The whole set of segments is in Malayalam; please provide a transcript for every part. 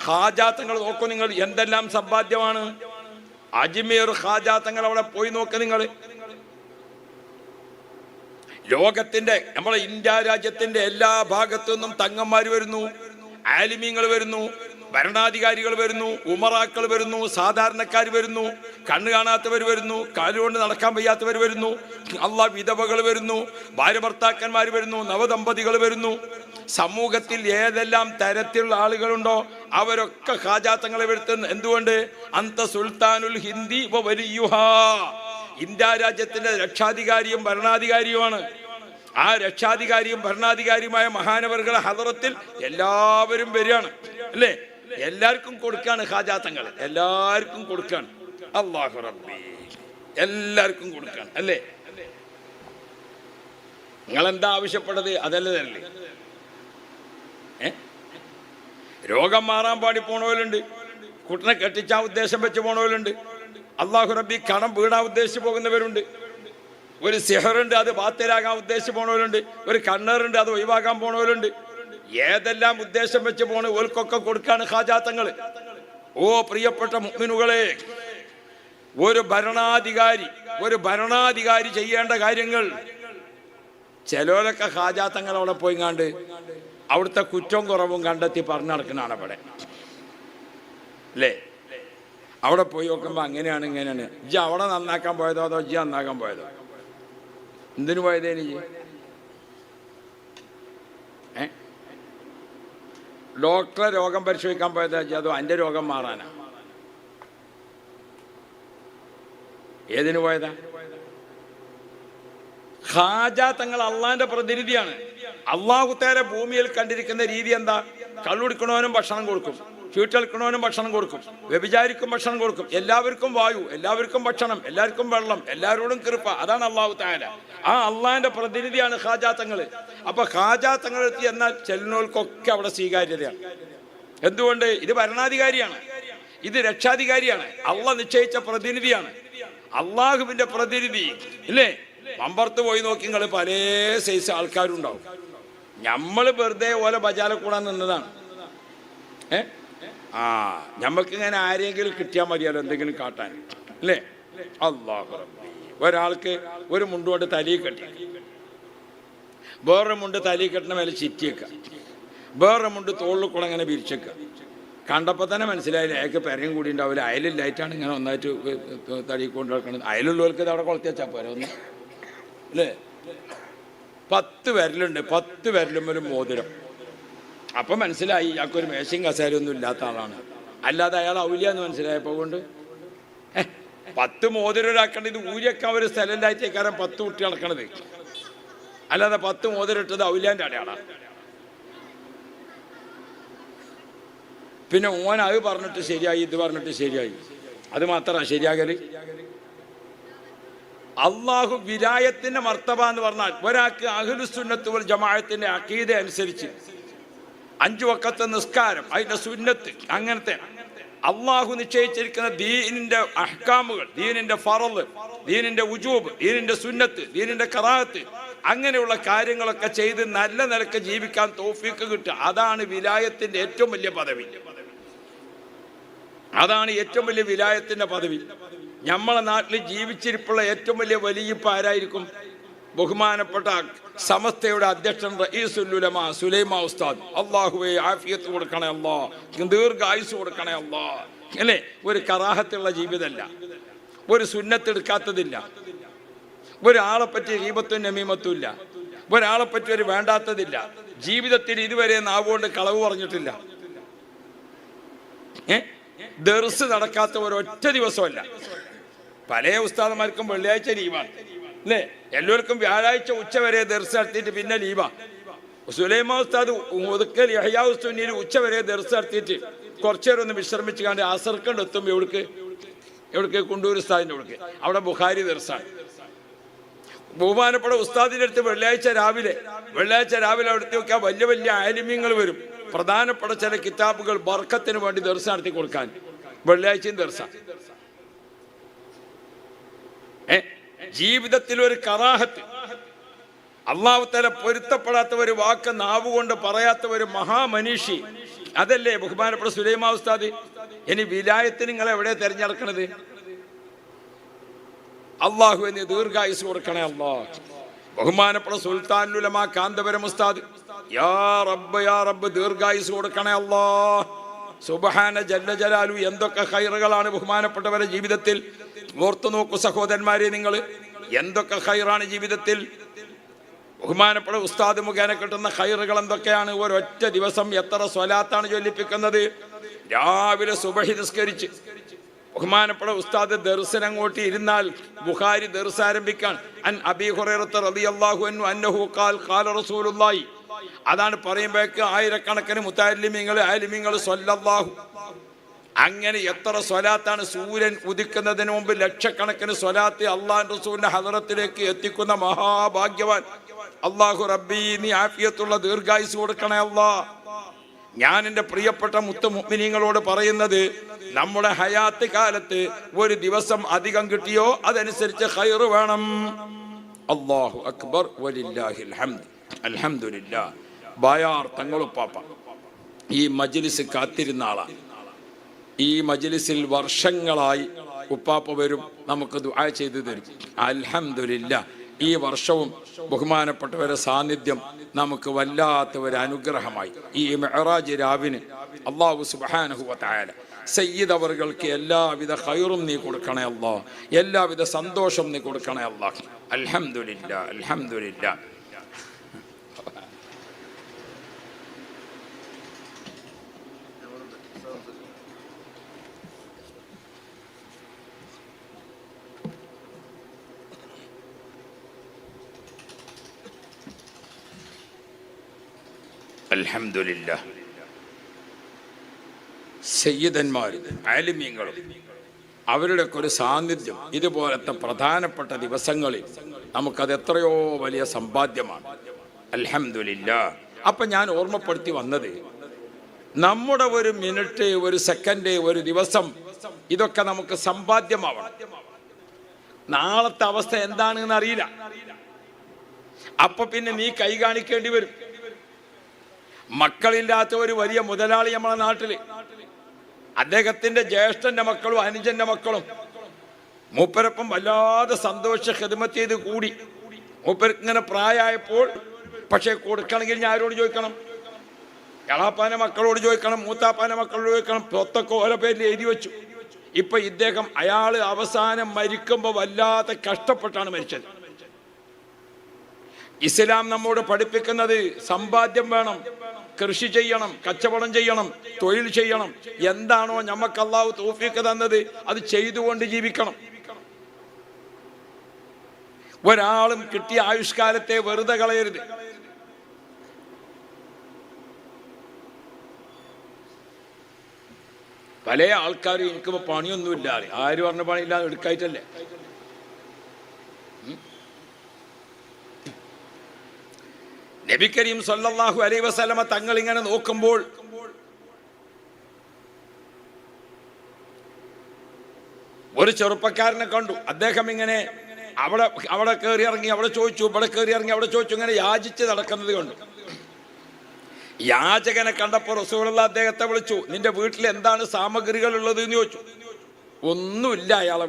ഖാജാത്തങ്ങൾ നോക്കൂ നിങ്ങൾ, എന്തെല്ലാം സമ്പാദ്യമാണ്. അജ്മീർ ഖാജാത്തങ്ങൾ അവിടെ പോയി നോക്ക് നിങ്ങൾ. ലോകത്തിന്റെ നമ്മളെ ഇന്ത്യ രാജ്യത്തിന്റെ എല്ലാ ഭാഗത്തു നിന്നും തങ്ങന്മാർ വരുന്നു, ആലിമീങ്ങൾ വരുന്നു, ഭരണാധികാരികൾ വരുന്നു, ഉമറാക്കൾ വരുന്നു, സാധാരണക്കാർ വരുന്നു, കണ്ണു കാണാത്തവർ വരുന്നു, കാലുകൊണ്ട് നടക്കാൻ വയ്യാത്തവർ വരുന്നു, വിധവകൾ വരുന്നു, ഭാര്യ ഭർത്താക്കന്മാർ വരുന്നു, നവദമ്പതികൾ വരുന്നു. സമൂഹത്തിൽ ഏതെല്ലാം തരത്തിലുള്ള ആളുകളുണ്ടോ അവരൊക്കെ ഖാജാത്തങ്ങളെ വരുത്തുന്നു. എന്തുകൊണ്ട്? അന്ത സുൽത്താനുൽ ഹിന്ദി വലിയുഹാ, ഇന്ത്യ രാജ്യത്തിന്റെ രക്ഷാധികാരിയും ഭരണാധികാരിയുമാണ്. ആ രക്ഷാധികാരിയും ഭരണാധികാരിയുമായ മഹാനവറുകളുടെ ഹദറത്തിൽ എല്ലാവരും വരികയാണ്, അല്ലേ? എല്ലാവർക്കും കൊടുക്കാണ് ഖാജാത്തങ്ങൾ, എല്ലാവർക്കും കൊടുക്കാണ്. അല്ലാഹു റബ്ബി, എല്ലാവർക്കും കൊടുക്കാണ്, അല്ലേ? നിങ്ങളെന്താ ആവശ്യപ്പെട്ടത്? അതല്ലേ തരല്ലേ? രോഗം മാറാൻ പാടി പോണവരുണ്ട്, കുട്ടനെ കെട്ടിച്ചാൻ ഉദ്ദേശം വെച്ച് പോണവരുണ്ട്, അല്ലാഹു റബ്ബി കടം വീടാൻ ഉദ്ദേശിച്ച് പോകുന്നവരുണ്ട്, ഒരു സിഹറുണ്ട് അത് ബാത്തിലാകാൻ ഉദ്ദേശിച്ച് പോണവരുണ്ട്, ഒരു കണ്ണറുണ്ട് അത് ഒഴിവാക്കാൻ പോണവരുണ്ട്. ഏതെല്ലാം ഉദ്ദേശം വെച്ച് പോണ ഓൽക്കൊക്കെ കൊടുക്കാണ് ഖാജാത്തങ്ങൾ. ഓ പ്രിയപ്പെട്ട മുഅ്മിനുകളെ, ഒരു ഭരണാധികാരി ചെയ്യേണ്ട കാര്യങ്ങൾ ചിലരൊക്കെ ഖാജാത്തങ്ങൾ അവിടെ പോയി കണ്ട് അവിടുത്തെ കുറ്റവും കുറവും കണ്ടെത്തി പറഞ്ഞു നടക്കുന്നതാണ് അവിടെ, അല്ലേ? അവിടെ പോയി നോക്കുമ്പോൾ അങ്ങനെയാണ് ഇങ്ങനെയാണ്. ഇജ്ജ് അവിടെ നന്നാക്കാൻ പോയതോ അതോ ഇജ്ജ് നന്നാക്കാൻ പോയതോ? എന്തിനു പോയതേനി? ഡോക്ടറെ രോഗം പരിശോധിക്കാൻ പോയതാ അതോ എൻ്റെ രോഗം മാറാനാ? ഏതിനു പോയതാ? ഖാജാത്തങ്ങൾ അള്ളാന്റെ പ്രതിനിധിയാണ്. അള്ളാഹു തആല ഭൂമിയിൽ കണ്ടിരിക്കുന്ന രീതി എന്താ? കള്ളുടിക്കണവനും ഭക്ഷണം കൊടുക്കും, ചീട്ടെടുക്കണവനും ഭക്ഷണം കൊടുക്കും, വ്യഭിചാരിക്കും ഭക്ഷണം കൊടുക്കും, എല്ലാവർക്കും വായു, എല്ലാവർക്കും ഭക്ഷണം, എല്ലാവർക്കും വെള്ളം, എല്ലാവരോടും കൃപ. അതാണ് അള്ളാഹു തആല. ആ അള്ളാഹിന്റെ പ്രതിനിധിയാണ് ഖാജാത്തങ്ങൾ. അപ്പൊ ഖാജാത്തങ്ങൾ എത്തി എന്നാൽ ചെല്ലുന്നവർക്കൊക്കെ അവിടെ സ്വീകാര്യതയാണ്. എന്തുകൊണ്ട്? ഇത് ഭരണാധികാരിയാണ്, ഇത് രക്ഷാധികാരിയാണ്, അള്ളാഹ് നിശ്ചയിച്ച പ്രതിനിധിയാണ്, അള്ളാഹുവിന്റെ പ്രതിനിധി, ഇല്ലേ? മമ്പർത്ത് പോയി നോക്കി നിങ്ങൾ പല സൈസ് ആൾക്കാരുണ്ടാവും. നമ്മൾ വെറുതെ ഓലെ ബജാല കൂടാൻ നിന്നതാണ്. നമ്മക്കിങ്ങനെ ആരെങ്കിലും കിട്ടിയാൽ മതിയല്ലോ എന്തെങ്കിലും കാട്ടാൻ, അല്ലേ? അല്ലാഹു റബ്ബി. ഒരാൾക്ക് ഒരു മുണ്ടുകൊണ്ട് തലയിൽ കെട്ടി, വേറൊരു മുണ്ട് തലയിൽ കെട്ടണ മേലെ ചിറ്റിയേക്കുക, വേറൊരു മുണ്ട് തോളിൽ കൂടെ അങ്ങനെ വിരിച്ചേക്കുക. കണ്ടപ്പോൾ തന്നെ മനസ്സിലായില്ല അയാൾക്ക് പെരയും കൂടി ഉണ്ടാവില്ല. അയലില്ലായിട്ടാണ് ഇങ്ങനെ ഒന്നായിട്ട് തലയിൽ കൊണ്ട് നടക്കുന്നത്. അയലുള്ളവർക്ക് ഇത് അവിടെ കൊളത്തി വെച്ചാൽ പോരെ ഒന്ന്, അല്ലേ? 10 വിരലുണ്ട്, 10 വിരലും ഒരു മോതിരം. അപ്പം മനസ്സിലായി ഇയാൾക്കൊരു മേശയും കസേരയൊന്നും ഇല്ലാത്ത ആളാണ്. അല്ലാതെ അയാൾ ഔലിയാന്ന് മനസ്സിലായപ്പോൾ കൊണ്ട് 10 മോതിരം ഒരാക്കണത്. ഇത് ഊരിയൊക്കെ ഒരു സ്ഥലമില്ലായിട്ടേക്കാരം 10 കുട്ടി നടക്കണത്, അല്ലാതെ 10 മോതിരം ഇട്ടത് ഔലിയാൻ്റെ അടയാളാണ്. പിന്നെ ഓൻ അത് പറഞ്ഞിട്ട് ശരിയായി, ഇത് പറഞ്ഞിട്ട് ശരിയായി. അത് മാത്രമാണ് ശരിയാകല്. അള്ളാഹു വിലായത്തിന്റെ മർത്തബ എന്ന് പറഞ്ഞാൽ ഒരാൾക്ക് അഹ്ലുസുന്നത്ത് വൽ ജമാഅത്തിന്റെ അഖീദ അനുസരിച്ച് 5 വഖത്തെ നിസ്കാരം, അതിന്റെ സുന്നത്ത്, അങ്ങനത്തെ അള്ളാഹു നിശ്ചയിച്ചിരിക്കുന്ന ദീനിന്റെ അഹ്കാമുകൾ, ദീനിന്റെ ഫറള്, ദീനിന്റെ വുജൂബ്, ദീനിന്റെ സുന്നത്ത്, ദീനിന്റെ ഖറാഅത്ത്, അങ്ങനെയുള്ള കാര്യങ്ങളൊക്കെ ചെയ്ത് നല്ല നിലക്ക് ജീവിക്കാൻ തൗഫീഖ് കിട്ടുക. അതാണ് വിലായത്തിന്റെ ഏറ്റവും വലിയ പദവി. അതാണ് ഏറ്റവും വലിയ വിലായത്തിന്റെ പദവി. നമ്മളെ നാട്ടിൽ ജീവിച്ചിരിപ്പുള്ള ഏറ്റവും വലിയ വലിയപ്പ ആരായിരിക്കും? ബഹുമാനപ്പെട്ട സമസ്തയുടെ അധ്യക്ഷൻ റഈസുൽ ഉലമാ സുലൈമാ ഉസ്താദ്. അല്ലാഹുവേ ആഫിയത്ത് കൊടുക്കണേ അല്ലാ, ദീർഘായുസ് കൊടുക്കണേ അല്ലാ, അല്ലേ? ഒരു കറാഹത്തുള്ള ജീവിതമല്ല, ഒരു സുന്നത്ത് എടുക്കാത്തതില്ല, ഒരാളെ പറ്റി ഗീബത്തും നമീമത്തും ഇല്ല, ഒരാളെ പറ്റി ഒരു വേണ്ടാത്തതില്ല. ജീവിതത്തിൽ ഇതുവരെ നാവുകൊണ്ട് കളവ് പറഞ്ഞിട്ടില്ല. ദർസ് നടക്കാത്ത ഒരൊറ്റ ദിവസമല്ല. പല ഉസ്താദന്മാർക്കും വെള്ളിയാഴ്ച ലീവാണ്, അല്ലേ? എല്ലാവർക്കും വ്യാഴാഴ്ച ഉച്ച വരെ ദർസ് നടത്തിയിട്ട് പിന്നെ ലീവാ. സുലൈമാൻ ഉസ്താദ് ഒതുക്കൽ യഹ്യാ ഉസ്താദിന് ഉച്ച വരെ ദർസ് നടത്തിയിട്ട് കുറച്ചേരം ഒന്ന് വിശ്രമിച്ച് കണ്ട് അസർക്കണ്ട് എത്തുമ്പോൾ എവിടേക്ക് കുണ്ടൂർ ഉസ്താദിൻ്റെ അവിടേക്ക്, അവിടെ ബുഖാരി ദർസാണ്. ബഹുമാനപ്പെട്ട ഉസ്താദിൻ്റെ അടുത്ത് വെള്ളിയാഴ്ച രാവിലെ അവിടുത്തെ നോക്കിയാൽ വലിയ വലിയ ആലിമ്യങ്ങൾ വരും. പ്രധാനപ്പെട്ട ചില കിതാബുകൾ ബർക്കത്തിന് വേണ്ടി ദർസ് നടത്തി കൊടുക്കാൻ വെള്ളിയാഴ്ചയും ദർസ. ജീവിതത്തിൽ ഒരു കറാഹത്ത്, അള്ളാഹു തആല പൊരുത്തപ്പെടാത്ത ഒരു വാക്ക് നാവുകൊണ്ട് പറയാത്ത ഒരു മഹാമനീഷി, അതല്ലേ ബഹുമാനപ്പെട്ട സുലൈമാൻ ഉസ്താദ്. ഇനി വിലായത്തിന് നിങ്ങൾ എവിടെ തെരഞ്ഞെടുക്കണത്? അള്ളാഹു എന്ന് ദീർഘായുസ് കൊടുക്കണേ അല്ലാഹ്. ബഹുമാനപ്പെട്ട സുൽത്താനുൽ ഉലമാ കാന്തപുരം ഉസ്താദ്, യാ റബ്ബ് ദീർഘായുസ് കൊടുക്കണേ അല്ലാഹ്. സുബ്ഹാന ജല്ല ജലാലു. എന്തൊക്കെ ഖൈറുകളാണ് ബഹുമാനപ്പെട്ടവരുടെ ജീവിതത്തിൽ. ഓർത്തു നോക്കൂ സഹോദരന്മാരെ, നിങ്ങൾ എന്തൊക്കെ ഖൈറാണ് ജീവിതത്തിൽ ബഹുമാനപ്പെട്ട ഉസ്താദ് മുഖേന കിട്ടുന്ന ഖൈറുകൾ എന്തൊക്കെയാണ്. ഒരൊറ്റ ദിവസം എത്ര സ്വലാത്താണ് ചൊല്ലിപ്പിക്കുന്നത്. രാവിലെ സുബഹി നിസ്കരിച്ച് ബഹുമാനപ്പെട്ട ഉസ്താദ് ദർസിനങ്ങോട്ട് ഇരുന്നാൽ ബുഖാരി ദർസ് ആരംഭിക്കാൻ അൻ അബീ ഹുറൈറ റളിയല്ലാഹു അൻഹു അന്നഹു ഖാല റസൂലുള്ളാഹി. അതാണ് പറയുമ്പോഴേക്ക് ആയിരക്കണക്കിന് മുതഅല്ലിമീങ്ങൾ ആലിമീങ്ങൾ സ്വല്ലല്ലാഹു. അങ്ങനെ എത്ര സ്വലാത്താണ്. സൂര്യൻ ഉദിക്കുന്നതിന് മുമ്പ് ലക്ഷക്കണക്കിന് സ്വലാത്ത് അള്ളാഹു റസൂലിന്റെ ഹദറത്തിലേക്ക് എത്തിക്കുന്ന മഹാഭാഗ്യവാൻ. അല്ലാഹു റബ്ബി നീ ആഫിയത്തുള്ള ദീർഘായുസ് കൊടുക്കണേ അല്ലാഹ്. ഞാൻ എൻ്റെ പ്രിയപ്പെട്ട മുത്തു മുഅ്മിനീങ്ങളോട് പറയുന്നത്, നമ്മുടെ ഹയാത്ത് കാലത്ത് ഒരു ദിവസം അധികം കിട്ടിയോ അതനുസരിച്ച് ഖൈറ് വേണം. അല്ലാഹു അക്ബർ വലില്ലാഹിൽ ഹംദ്. അൽഹംദുലില്ലാഹ്. ബായാർ തങ്ങളുപ്പാപ്പ ഈ മജ്ലിസ് കാത്തിരുന്ന ആളാണ്. ഈ മജ്ലിസിൽ വർഷങ്ങളായി ഉപ്പാപ്പ വരും, നമുക്ക് ദുആ ചെയ്തു തരും. അൽഹംദുലില്ലാഹ്. ഈ വർഷവും ബഹുമാനപ്പെട്ടവരുടെ സാന്നിധ്യം നമുക്ക് വല്ലാത്ത ഒരു അനുഗ്രഹമായി. ഈ മിഅ്റാജ് രാവിന് അല്ലാഹു സുബ്ഹാനഹു വ തആല സയ്യിദ് അവർക്ക് എല്ലാവിധ ഖൈറും നീ കൊടുക്കണേ അല്ലാഹ്. എല്ലാവിധ സന്തോഷം നീ കൊടുക്കണേ അല്ലാഹ്. അൽഹംദുലില്ലാഹ് അൽഹംദുലില്ലാഹ്. അൽഹംദുലില്ലാഹ്. സയ്യിദന്മാരും ആലിമീങ്ങളും അവരുടെയൊക്കെ ഒരു സാന്നിധ്യം ഇതുപോലത്തെ പ്രധാനപ്പെട്ട ദിവസങ്ങളിൽ നമുക്കത് എത്രയോ വലിയ സമ്പാദ്യമാണ്. അൽഹംദുലില്ലാഹ്. അപ്പം ഞാൻ ഓർമ്മപ്പെടുത്തി വന്നത്, നമ്മുടെ ഒരു മിനിറ്റ്, ഒരു സെക്കൻഡ്, ഒരു ദിവസം ഇതൊക്കെ നമുക്ക് സമ്പാദ്യമാവണം. നാളത്തെ അവസ്ഥ എന്താണെന്ന് അറിയില്ല. അപ്പൊ പിന്നെ നീ കൈ കാണിക്കേണ്ടി വരും. മക്കളില്ലാത്ത ഒരു വലിയ മുതലാളി നമ്മുടെ നാട്ടില്, അദ്ദേഹത്തിന്റെ ജ്യേഷ്ഠന്റെ മക്കളും അനുജന്റെ മക്കളും മൂപ്പരപ്പം വല്ലാതെ സന്തോഷ ഖിദ്മത്ത് ചെയ്ത് കൂടി. മൂപ്പർക്ക് ഇങ്ങനെ പ്രായമായപ്പോൾ പക്ഷെ കൊടുക്കണമെങ്കിൽ ഞാൻ ആരോട് ചോദിക്കണം? എളാപ്പാന്റെ മക്കളോട് ചോദിക്കണം, മൂത്താപ്പാന്റെ മക്കളോട് ചോദിക്കണം. സ്വത്തൊക്കെ ഓരോ പേരിൽ എഴുതി വെച്ചു. ഇപ്പൊ ഇദ്ദേഹം അയാള് അവസാനം മരിക്കുമ്പോൾ വല്ലാതെ കഷ്ടപ്പെട്ടാണ് മരിച്ചത്. ഇസ്ലാം നമ്മോട് പഠിപ്പിക്കുന്നത് സമ്പാദ്യം വേണം, കൃഷി ചെയ്യണം, കച്ചവടം ചെയ്യണം, തൊഴിൽ ചെയ്യണം. എന്താണോ നമുക്ക് അല്ലാഹു തൗഫീഖ് തന്നത് അത് ചെയ്തുകൊണ്ട് ജീവിക്കണം. ഒരാളും കിട്ടിയ ആയുഷ്കാലത്തെ വെറുതെ കളയരുത്. പല ആൾക്കാരും എനിക്കിപ്പോ പണിയൊന്നുമില്ല, ആര് പറഞ്ഞ പണിയില്ലാതെ എടുക്കായിട്ടല്ലേ. നബി കരീം സല്ലല്ലാഹു അലൈഹി വസല്ലമ തങ്ങൾ ഇങ്ങനെ നോക്കുമ്പോൾ ഒരു ചെറുപ്പക്കാരനെ കണ്ടു. അദ്ദേഹം ഇങ്ങനെ അവിടെ കയറി ഇറങ്ങി അവിടെ ചോദിച്ചു, ഇവിടെ കയറി ഇറങ്ങി അവിടെ ചോദിച്ചു, ഇങ്ങനെ യാചിച്ച് നടക്കുന്നത് കണ്ടു. യാചകനെ കണ്ടപ്പോൾ റസൂലുള്ളാഹി അദ്ദേഹത്തെ വിളിച്ചു, നിന്റെ വീട്ടിൽ എന്താണ് സാമഗ്രികൾ ഉള്ളത് എന്ന് ചോദിച്ചു. ഒന്നുമില്ല അയാളെ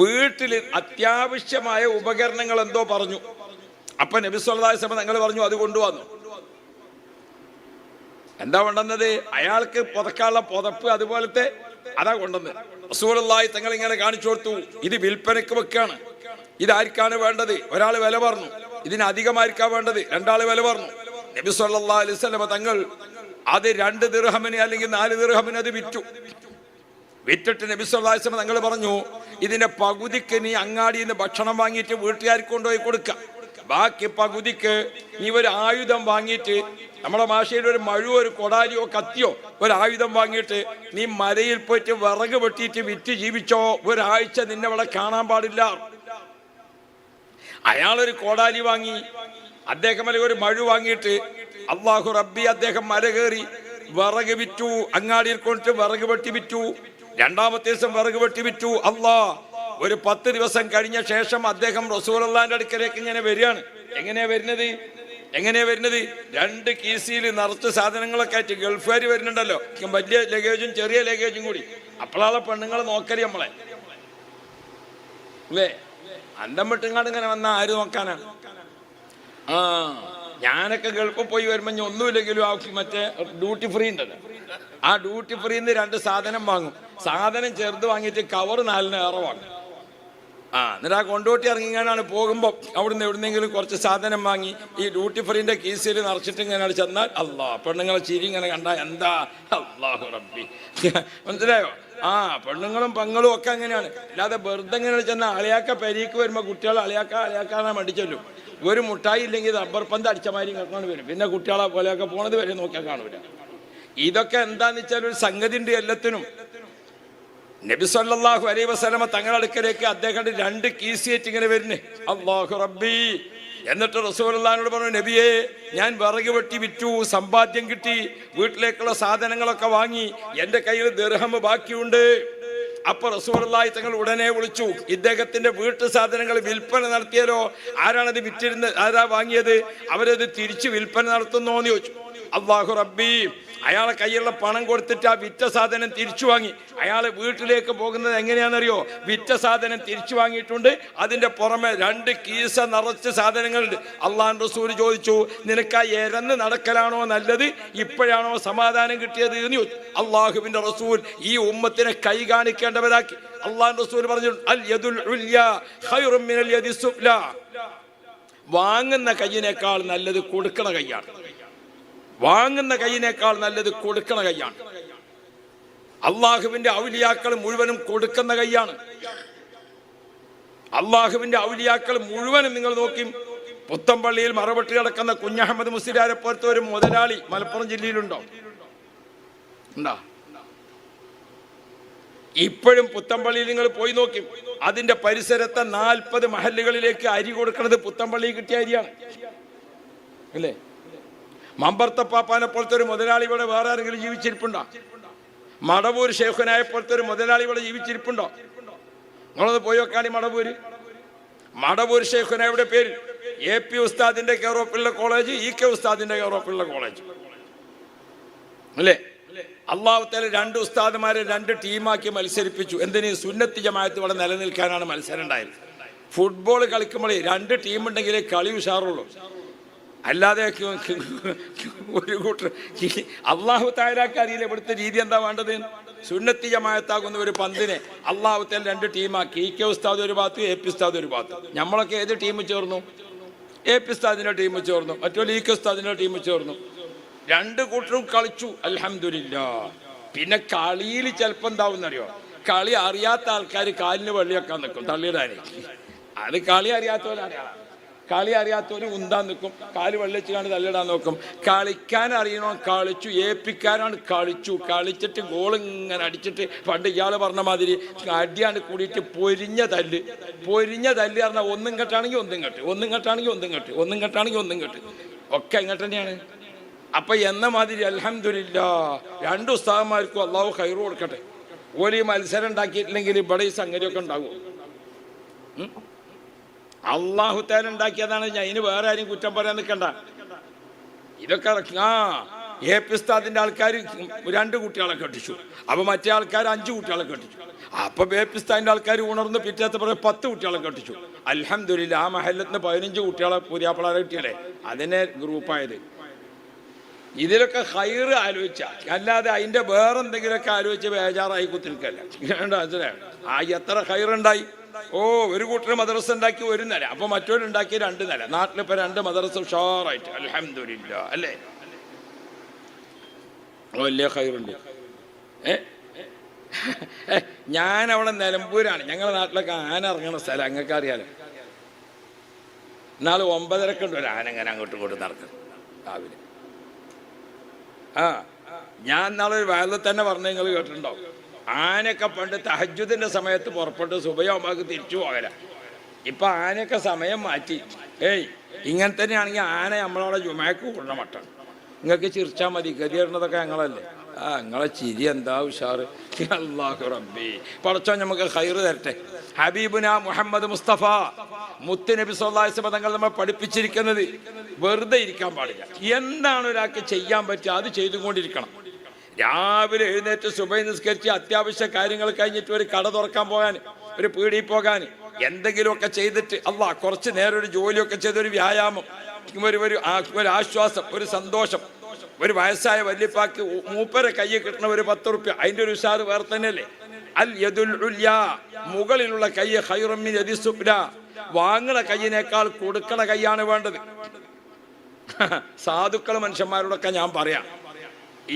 വീട്ടിൽ അത്യാവശ്യമായ ഉപകരണങ്ങൾ എന്തോ പറഞ്ഞു. അപ്പൊ നബി സല്ലല്ലാഹു അലൈഹി വസല്ലം തങ്ങൾ പറഞ്ഞു, അത് കൊണ്ടുവന്നു. എന്താ കൊണ്ടുവന്നത്? അയാൾക്ക് പുതക്കാനുള്ള പുതപ്പ് അതുപോലത്തെ അതാ കൊണ്ടുവന്നത്. റസൂലുള്ളാഹി തങ്ങൾ ഇങ്ങനെ കാണിച്ചു കൊടുത്തു, ഇത് വിൽപ്പനയ്ക്ക് വെക്കാണ്. ഇതാർക്കാണ് വേണ്ടത്? ഒരാൾ വില പറഞ്ഞു. ഇതിന് അധികമായിരിക്കാ വേണ്ടത്? രണ്ടാള് വില പറഞ്ഞു. നബി സല്ലല്ലാഹു അലൈഹി വസല്ലം തങ്ങൾ അത് 2 ദിർഹമിന് അല്ലെങ്കിൽ 4 ദിർഹമിന് അത് വിറ്റു. വിറ്റിട്ട് നബി സല്ലല്ലാഹു അലൈഹി വസല്ലം തങ്ങൾ പറഞ്ഞു, ഇതിന്റെ പകുതിക്ക് നീ അങ്ങാടിയിൽ നിന്ന് ഭക്ഷണം വാങ്ങിയിട്ട് വീട്ടുകാർക്ക് കൊണ്ടുപോയി കൊടുക്കുക. ബാക്കി പകുതിക്ക് നീ ഒരു ആയുധം വാങ്ങിയിട്ട്, നമ്മുടെ ഭാഷയിൽ ഒരു മഴുവോ ഒരു കൊടാലിയോ കത്തിയോ ഒരു ആയുധം വാങ്ങിയിട്ട് നീ മലയിൽ പോയിട്ട് വിറക് വെട്ടിയിട്ട് വിറ്റ് ജീവിച്ചോ. ഒരാഴ്ച നിന്നെ ഇവിടെ കാണാൻ പാടില്ല. അയാളൊരു കോടാലി വാങ്ങി, അദ്ദേഹം അല്ലെങ്കിൽ ഒരു മഴു വാങ്ങിയിട്ട് അല്ലാഹു റബ്ബി അദ്ദേഹം മല കയറി വിറക് വിറ്റു. അങ്ങാടിയിൽ കൊണ്ടിട്ട് വിറക് വെട്ടി വിറ്റു. രണ്ടാമത്തെ ദിവസം വിറക് വെട്ടി വിറ്റു. ഒരു 10 ദിവസം കഴിഞ്ഞ ശേഷം അദ്ദേഹം റസൂലുള്ളാഹിന്റെ അടുക്കലേക്ക് ഇങ്ങനെ വരികയാണ്. എങ്ങനെയാ വരുന്നത്? 2 കീസിൽ നിറച്ച് സാധനങ്ങളൊക്കെ ആയിട്ട് ഗൾഫുകാർ വരുന്നുണ്ടല്ലോ, വലിയ ലഗേജും ചെറിയ ലഗേജും കൂടി. അപ്പോഴാണ് പെണ്ണുങ്ങൾ നോക്കല് നമ്മളെ, അല്ലേ? അന്തം വിട്ടുങ്ങാണ്ട് ഇങ്ങനെ വന്ന ആര് നോക്കാനാ? ഞാനൊക്കെ ഗൾഫിൽ പോയി വരുമ്പോൾ ഒന്നുമില്ലെങ്കിലും മറ്റേ ഡ്യൂട്ടി ഫ്രീ ഉണ്ടല്ലോ, ആ ഡ്യൂട്ടി ഫ്രീന്ന് 2 സാധനം വാങ്ങും. സാധനം ചെറുത് വാങ്ങിയിട്ട് കവർ 4 ഏറെ വാങ്ങും. എന്നിട്ട് ആ കൊണ്ടോട്ടി ഇറങ്ങിങ്ങാനാണ് പോകുമ്പോൾ അവിടുന്ന് എവിടുന്നെങ്കിലും കുറച്ച് സാധനം വാങ്ങി ഈ ഡ്യൂട്ടി ഫ്രീൻ്റെ കീസിൽ നിറച്ചിട്ട് ഇങ്ങനെ ചെന്നാൽ പെണ്ണുങ്ങളെ ചിരി ഇങ്ങനെ കണ്ടാൽ എന്താ അല്ലാഹു റബ്ബി, മനസ്സിലായോ? പെണ്ണുങ്ങളും പെങ്ങളും ഒക്കെ അങ്ങനെയാണ്. അല്ലാതെ വെറുതെ ഇങ്ങനെ ചെന്നാൽ അളിയാക്ക പെരീക്ക് വരുമ്പോൾ കുട്ടികൾ അളിയാക്കാനാ മടിച്ചല്ലോ. ഒരു മുട്ടായി ഇല്ലെങ്കിൽ റബ്ബർ പന്ത് അടിച്ച മാതിരി കേൾക്കാൻ വരും. പിന്നെ കുട്ടികളെ പോലെയൊക്കെ പോണത് വരെ നോക്കിയാൽ കാണൂല. ഇതൊക്കെ എന്താന്ന് വെച്ചാൽ ഒരു സംഗതി ഉണ്ട് എല്ലാത്തിനും. നബി സല്ലല്ലാഹു അലൈഹി വസല്ലമ തങ്ങളുടെ അടുക്കലേക്ക് അദ്ദേഹം 2 കീസിയേറ്റ് ഇങ്ങനെ വരുന്നേ, അല്ലാഹു റബ്ബി. എന്നിട്ട് റസൂലുള്ളാഹിനോട് പറഞ്ഞു, നബിയെ, ഞാൻ വിറക് വെട്ടി വിറ്റു, സമ്പാദ്യം കിട്ടി, വീട്ടിലേക്കുള്ള സാധനങ്ങളൊക്കെ വാങ്ങി, എൻ്റെ കയ്യിൽ ദിർഹം ബാക്കിയുണ്ട്. അപ്പൊ റസൂലുള്ളാഹി തങ്ങൾ ഉടനെ വിളിച്ചു, ഇദ്ദേഹത്തിന്റെ വീട്ടു സാധനങ്ങൾ വിൽപ്പന നടത്തിയാലോ? ആരാണത് വിറ്റിരുന്നത്? ആരാ വാങ്ങിയത്? അവരത് തിരിച്ച് വിൽപ്പന നടത്തുന്നോന്ന് ചോദിച്ചു. അല്ലാഹു റബ്ബി, അയാളെ കയ്യിലുള്ള പണം കൊടുത്തിട്ട് ആ വിറ്റ സാധനം തിരിച്ചു വാങ്ങി. അയാൾ വീട്ടിലേക്ക് പോകുന്നത് എങ്ങനെയാണെന്നറിയോ? വിറ്റ സാധനം തിരിച്ചു വാങ്ങിയിട്ടുണ്ട്, അതിന്റെ പുറമെ 2 കീസ നിറച്ച് സാധനങ്ങളുണ്ട്. അള്ളാഹുവിന്റെ റസൂൽ ചോദിച്ചു, നിനക്ക് ആ എരന്ന് നടക്കലാണോ നല്ലത്, ഇപ്പോഴാണോ സമാധാനം കിട്ടിയത് എന്ന് ചോദിച്ചു. അള്ളാഹുവിന്റെ റസൂൽ ഈ ഉമ്മത്തിനെ കൈ കാണിക്കേണ്ടവരാക്കി. അള്ളാഹുവിന്റെ റസൂൽ പറഞ്ഞു, അൽ യദുൽ ഉൽയാ ഖൈറും മിനൽ യദി സുഫ്ലാ. വാങ്ങുന്ന കൈയിനേക്കാൾ നല്ലത് കൊടുക്കണ കൈയാണ്. വാങ്ങുന്ന കൈയിനേക്കാൾ നല്ലത് കൊടുക്കണ കൈയാണ്. അള്ളാഹുവിന്റെ ഔലിയാക്കൾ മുഴുവനും കൊടുക്കുന്ന കൈയാണ്. അള്ളാഹുവിന്റെ ഔലിയാക്കൾ മുഴുവനും നിങ്ങൾ നോക്കി, പുത്തമ്പള്ളിയിൽ മറവെട്ട് കിടക്കുന്ന കുഞ്ഞഹമ്മദ് മുസ്ലിയാരെ പോലത്തെ ഒരു മുതലാളി മലപ്പുറം ജില്ലയിലുണ്ടോ? ഉണ്ടാ? ഇപ്പോഴും പുത്തമ്പള്ളിയിൽ നിങ്ങൾ പോയി നോക്കി, അതിന്റെ പരിസരത്തെ 40 മഹല്ലുകളിലേക്ക് അരി കൊടുക്കുന്നത് പുത്തമ്പള്ളി കിട്ടിയ അരിയാണ്, അല്ലേ? മമ്പർത്തപ്പാപ്പാനെ പോലത്തെ ഒരു മുതലാളി ഇവിടെ വേറെ ആരെങ്കിലും ജീവിച്ചിരിപ്പുണ്ടോ? മടവൂർ ഷേഖുനായ പോലത്തെ ഒരു മുതലാളി ഇവിടെ ജീവിച്ചിരിപ്പുണ്ടോ? നിങ്ങളത് പോയി വെക്കാണി. മടവൂർ ഷേഖുനായുടെ പേര് AP ഉസ്താദിന്റെ കെയറോപ്പുള്ള കോളേജ്, EK ഉസ്താദിന്റെ കെയറോപ്പുള്ള കോളേജ്, അല്ലേ? അള്ളാഹു തആല 2 ഉസ്താദുമാരെ 2 ടീമാക്കി മത്സരിപ്പിച്ചു. എന്തിന്? സുന്നത്ത് ജമാഅത്ത് ഇവിടെ നിലനിൽക്കാനാണ് മത്സരം ഉണ്ടായത്. ഫുട്ബോൾ കളിക്കുമ്പോഴേ 2 ടീമുണ്ടെങ്കിലേ കളി ഉഷാറുള്ളൂ. അല്ലാതെ ഒരു കൂട്ടർ അള്ളാഹു തആലക്ക് അറിയില്ല ഇവിടുത്തെ രീതി എന്താ വേണ്ടത്. സുന്നത്തി ജമാഅത്താകുന്ന ഒരു പന്തിനെ അള്ളാഹു തആല 2 ടീമാക്കി. EK ഉസ്താദ് ഒരു ഭാഗത്ത്, AP ഉസ്താദ് ഒരു ഭാഗത്ത്. നമ്മളൊക്കെ ഏത് ടീം ചേർന്നു? AP ഉസ്താദിന്റെ ടീം ചേർന്നു, മറ്റൊരു EK ഉസ്താദിന്റെ ടീം ചേർന്നു. 2 കൂട്ടരും കളിച്ചു, അൽഹംദുലില്ലാഹ്. പിന്നെ കളിയിൽ ചിലപ്പോൾ എന്താവുന്നറിയോ? കളി അറിയാത്ത ആൾക്കാർ കാലിന് വെള്ളിയാക്കാൻ നിൽക്കും, തള്ളിയിടാനേ. അത് കളി അറിയാത്തവരറിയാം. കളി അറിയാത്തവര് ഉന്താൻ നിൽക്കും, കാല് വെള്ളിച്ച് കാണി തള്ളിടാൻ നോക്കും. കളിക്കാൻ അറിയണോ? കളിച്ചു. ഏൽപ്പിക്കാനാണ് കളിച്ചു. കളിച്ചിട്ട് ഗോൾ ഇങ്ങനെ അടിച്ചിട്ട് പണ്ട് ഇയാൾ പറഞ്ഞ മാതിരി അടിയാണ് കൂടിയിട്ട് പൊരിഞ്ഞ തല്ല് പറഞ്ഞാൽ ഒന്നും കെട്ടാണെങ്കിൽ ഒന്നും കെട്ട്, ഒന്നും കെട്ടാണെങ്കിൽ ഒന്നും കെട്ട്, ഒന്നും കെട്ടാണെങ്കിൽ ഒന്നും കെട്ട്, ഒക്കെ ഇങ്ങോട്ട് തന്നെയാണ്. അപ്പൊ എന്ന മാതിരി അൽഹംദുലില്ലാഹ് 2 ഉസ്താദന്മാർക്കും അള്ളാഹു ഖൈറ് കൊടുക്കട്ടെ. ഓല് ഈ മത്സരം ഉണ്ടാക്കിയിട്ടില്ലെങ്കിൽ ഇവിടെ ഈ സംഗതിയൊക്കെ ഉണ്ടാകും. അള്ളാഹു തആല ഉണ്ടാക്കിയതാണ്. ഞാൻ ഇതിന് വേറെ ആരും കുറ്റം പറയാൻ നിൽക്കണ്ട. ഇതൊക്കെ AP ഉസ്താദിന്റെ ആൾക്കാർ 2 കുട്ടികളെ കെട്ടിച്ചു. അപ്പൊ മറ്റേ ആൾക്കാർ 5 കുട്ടികളെ കെട്ടിച്ചു. അപ്പൊ AP ഉസ്താദിന്റെ ആൾക്കാർ ഉണർന്ന് പിറ്റേത്തെ പറഞ്ഞ 10 കുട്ടികളെ കെട്ടിച്ചു. അൽഹംദുലില്ലാഹ് ആ മഹല്ലത്തിന് 15 കുട്ടികളെ പുതിയാപ്പിളാരെ കിട്ടിയല്ലേ, അതിനെ ഗ്രൂപ്പായത്. ഇതിലൊക്കെ ഖൈറ് ആലോചിച്ച, അല്ലാതെ അതിന്റെ വേറെന്തെങ്കിലുമൊക്കെ ആലോചിച്ച് ബേജാറായി കുത്തിരിക്കല്ല. എത്ര ഖൈറുണ്ടായി. ഒരു കൂട്ടർ മദ്രസ ഉണ്ടാക്കി 1 നില, അപ്പൊ മറ്റൊരുണ്ടാക്കി 2 നില. നാട്ടിലിപ്പോ 2 മദ്രസ ഉഷാറായിട്ട് അൽഹംദുലില്ലാഹ്, അല്ലേ? വലിയ ഖൈറുണ്ട്. ഞാൻ അവിടെ നിലമ്പൂരാണ്. ഞങ്ങളുടെ നാട്ടിലൊക്കെ ആന ഇറങ്ങുന്ന സ്ഥലം അങ്ങക്ക് അറിയാലോ. നാളെ 9:30 ഉണ്ട് ഒരു ആന ഇങ്ങനെ അങ്ങോട്ടും ഇങ്ങോട്ടും നടക്കുന്നു രാവിലെ. ഞാൻ നാളെ ഒരു വയലിൽ തന്നെ പറഞ്ഞ നിങ്ങൾ കേട്ടിട്ടുണ്ടാവും. ആനയൊക്കെ പണ്ട് തഹജ്ജുദിന്റെ സമയത്ത് പുറപ്പെട്ട് സുബഹിയാകുമ്പോൾ തിരിച്ചു പോകല. ഇപ്പൊ ആനയൊക്കെ സമയം മാറ്റി. ഇങ്ങനെ തന്നെയാണെങ്കിൽ ആന നമ്മളവിടെ ജുമാക്ക് കൂടണ മട്ടാണ്. നിങ്ങൾക്ക് ചിരിച്ചാൽ മതി, ഗതിയേറുന്നതൊക്കെ ഞങ്ങളല്ലേ. നിങ്ങളെ ചിരി എന്താ ഉഷാറ്. അല്ലാഹു റബ്ബി, പടച്ചോൻ നമുക്ക് ഖൈറ് തരട്ടെ. ഹബീബുന മുഹമ്മദ് മുസ്തഫ മുത്ത് നബി സല്ലല്ലാഹു അലൈഹി വസല്ലം തങ്ങൾ നമ്മൾ പഠിപ്പിച്ചിരിക്കുന്നത് വെറുതെ ഇരിക്കാൻ പാടില്ല. എന്താണ് ഒരാൾക്ക് ചെയ്യാൻ പറ്റുക അത് ചെയ്തുകൊണ്ടിരിക്കണം. രാവിലെ എഴുന്നേറ്റ് സുബഹി നിസ്കരിച്ച് അത്യാവശ്യ കാര്യങ്ങൾ കഴിഞ്ഞിട്ട് ഒരു കട തുറക്കാൻ പോകാൻ, ഒരു പീടിയിൽ പോകാൻ, എന്തെങ്കിലുമൊക്കെ ചെയ്തിട്ട് കുറച്ച് നേരം ഒരു ജോലിയൊക്കെ ചെയ്തൊരു വ്യായാമം, ഒരു ആശ്വാസം, ഒരു സന്തോഷം. ഒരു വയസ്സായ വല്യപ്പാക്ക് മൂപ്പരെ കയ്യിൽ കിട്ടുന്ന ഒരു 10 റുപ്യ, അതിന്റെ ഒരു ഉഷാറ് വേറെ തന്നെയല്ലേ. അൽ യദുൽ ഉല്യാ, മുകളിലുള്ള കൈ ഖൈറും മിൻ യദി സുഫ്ലാ, വാങ്ങണ കയ്യിനേക്കാൾ കൊടുക്കണ കൈയാണ് വേണ്ടത്. സാധുക്കൾ മനുഷ്യന്മാരോടൊക്കെ ഞാൻ പറയാം,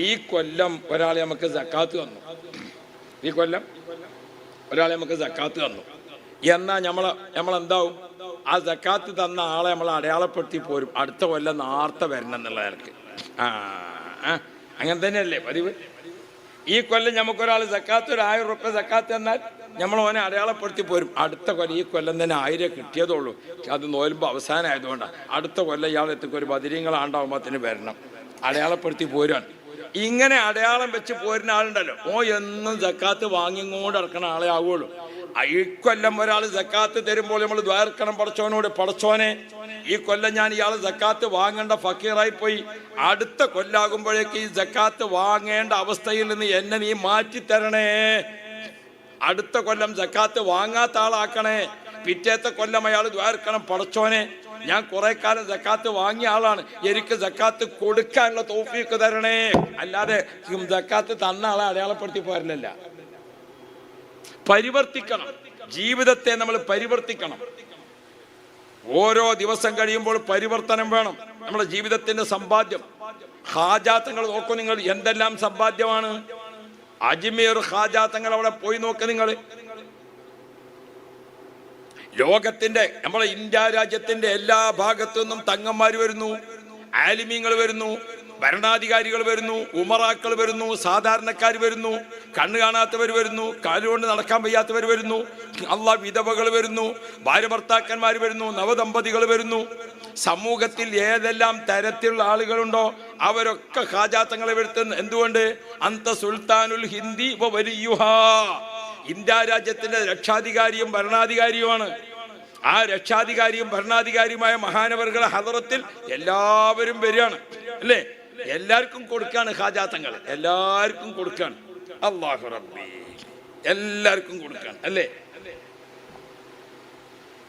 ഈ കൊല്ലം ഒരാളെ നമുക്ക് സക്കാത്ത് തന്നു, ഈ കൊല്ലം ഒരാളെ നമുക്ക് സക്കാത്ത് തന്നു എന്നാൽ നമ്മളെന്താവും, ആ സക്കാത്ത് തന്ന ആളെ നമ്മൾ അടയാളപ്പെടുത്തി പോരും, അടുത്ത കൊല്ലം നേർത്തെ വരണം എന്നുള്ള നിലക്ക്. അങ്ങനെ തന്നെയല്ലേ പതിവ്. ഈ കൊല്ലം നമുക്കൊരാൾ സക്കാത്ത് ഒരു 1000 റുപ്യ സക്കാത്ത് തന്നാൽ നമ്മൾ ഓനെ അടയാളപ്പെടുത്തി പോരും, അടുത്ത കൊല്ലം ഈ കൊല്ലം തന്നെ 1000 കിട്ടിയതുള്ളൂ, അത് നോലുമ്പോൾ അവസാനമായതുകൊണ്ടാണ്, അടുത്ത കൊല്ലം ഇയാൾ എത്തിക്കൊരു ബദിരീങ്ങളാണ്ടാവുമ്പോഴത്തേന് വരണം, അടയാളപ്പെടുത്തി പോരാണ്. ഇങ്ങനെ അടയാളം വെച്ച് പോരുന്ന ആളുണ്ടല്ലോ, എന്നും സക്കാത്ത് വാങ്ങിങ്ങോണ്ട് നടക്കണ ആളെ ആവുള്ളൂ. ഈ കൊല്ലം ഒരാൾ സക്കാത്ത് തരുമ്പോൾ നമ്മൾ ദ്വാർക്കണം പടച്ചോനോട്, പടച്ചോനെ ഈ കൊല്ലം ഞാൻ ഇയാൾ സക്കാത്ത് വാങ്ങേണ്ട ഫക്കീറായി പോയി, അടുത്ത കൊല്ലാകുമ്പോഴേക്ക് ഈ സക്കാത്ത് വാങ്ങേണ്ട അവസ്ഥയിൽ നിന്ന് എന്നെ നീ മാറ്റിത്തരണേ, അടുത്ത കൊല്ലം സക്കാത്ത് വാങ്ങാത്ത ആളാക്കണേ. പിറ്റേത്തെ കൊല്ലം അയാൾ ദ്വാർക്കണം, പടച്ചോനെ ഞാൻ കുറെ കാലം സക്കാത്ത് വാങ്ങിയ ആളാണ്, എനിക്ക് സക്കാത്ത് കൊടുക്കാനുള്ള തൗഫീഖ് തരണേ. അല്ലാതെ സക്കാത്ത് തന്ന ആളെ അടയാളപ്പെടുത്തി പോരല്ല. പരിവർത്തിക്കണം, ജീവിതത്തെ നമ്മൾ പരിവർത്തിക്കണം. ഓരോ ദിവസം കഴിയുമ്പോൾ പരിവർത്തനം വേണം. നമ്മുടെ ജീവിതത്തിന്റെ സമ്പാദ്യം ഹാജാത്തങ്ങൾ നോക്കൂ നിങ്ങൾ, എന്തെല്ലാം സമ്പാദ്യമാണ്. അജ്മീർ ഹാജാത്തങ്ങൾ അവിടെ പോയി നോക്ക് നിങ്ങൾ. ലോകത്തിന്റെ, നമ്മുടെ ഇന്ത്യ രാജ്യത്തിന്റെ എല്ലാ ഭാഗത്തു നിന്നും തങ്ങന്മാർ വരുന്നു, ആലിമീങ്ങൾ വരുന്നു, ഭരണാധികാരികൾ വരുന്നു, ഉമറാക്കൾ വരുന്നു, സാധാരണക്കാർ വരുന്നു, കണ്ണു കാണാത്തവർ വരുന്നു, കാലുകൊണ്ട് നടക്കാൻ വയ്യാത്തവർ വരുന്നു, വിധവകൾ വരുന്നു, ഭാര്യ ഭർത്താക്കന്മാർ വരുന്നു, നവദമ്പതികൾ വരുന്നു. സമൂഹത്തിൽ ഏതെല്ലാം തരത്തിലുള്ള ആളുകളുണ്ടോ അവരൊക്കെ ഹാജാത്തങ്ങളെ വരുത്തുന്നു. എന്തുകൊണ്ട്? അന്ത സുൽത്താനുൽ ഹിന്ദി വലിയുഹാ, ഇന്ത്യ രാജ്യത്തിന്റെ രക്ഷാധികാരിയും ഭരണാധികാരിയുമാണ്. ആ രക്ഷാധികാരിയും ഭരണാധികാരിയുമായ മഹാനവറുകളുടെ ഹദറത്തിൽ എല്ലാവരും വരികയാണ് അല്ലേ. എല്ലാവർക്കും കൊടുക്കാണ് ഹാജാത്തങ്ങൾ, എല്ലാവർക്കും കൊടുക്കാണ്. അല്ലാഹു റബ്ബി, എല്ലാവർക്കും കൊടുക്കാണ് അല്ലേ.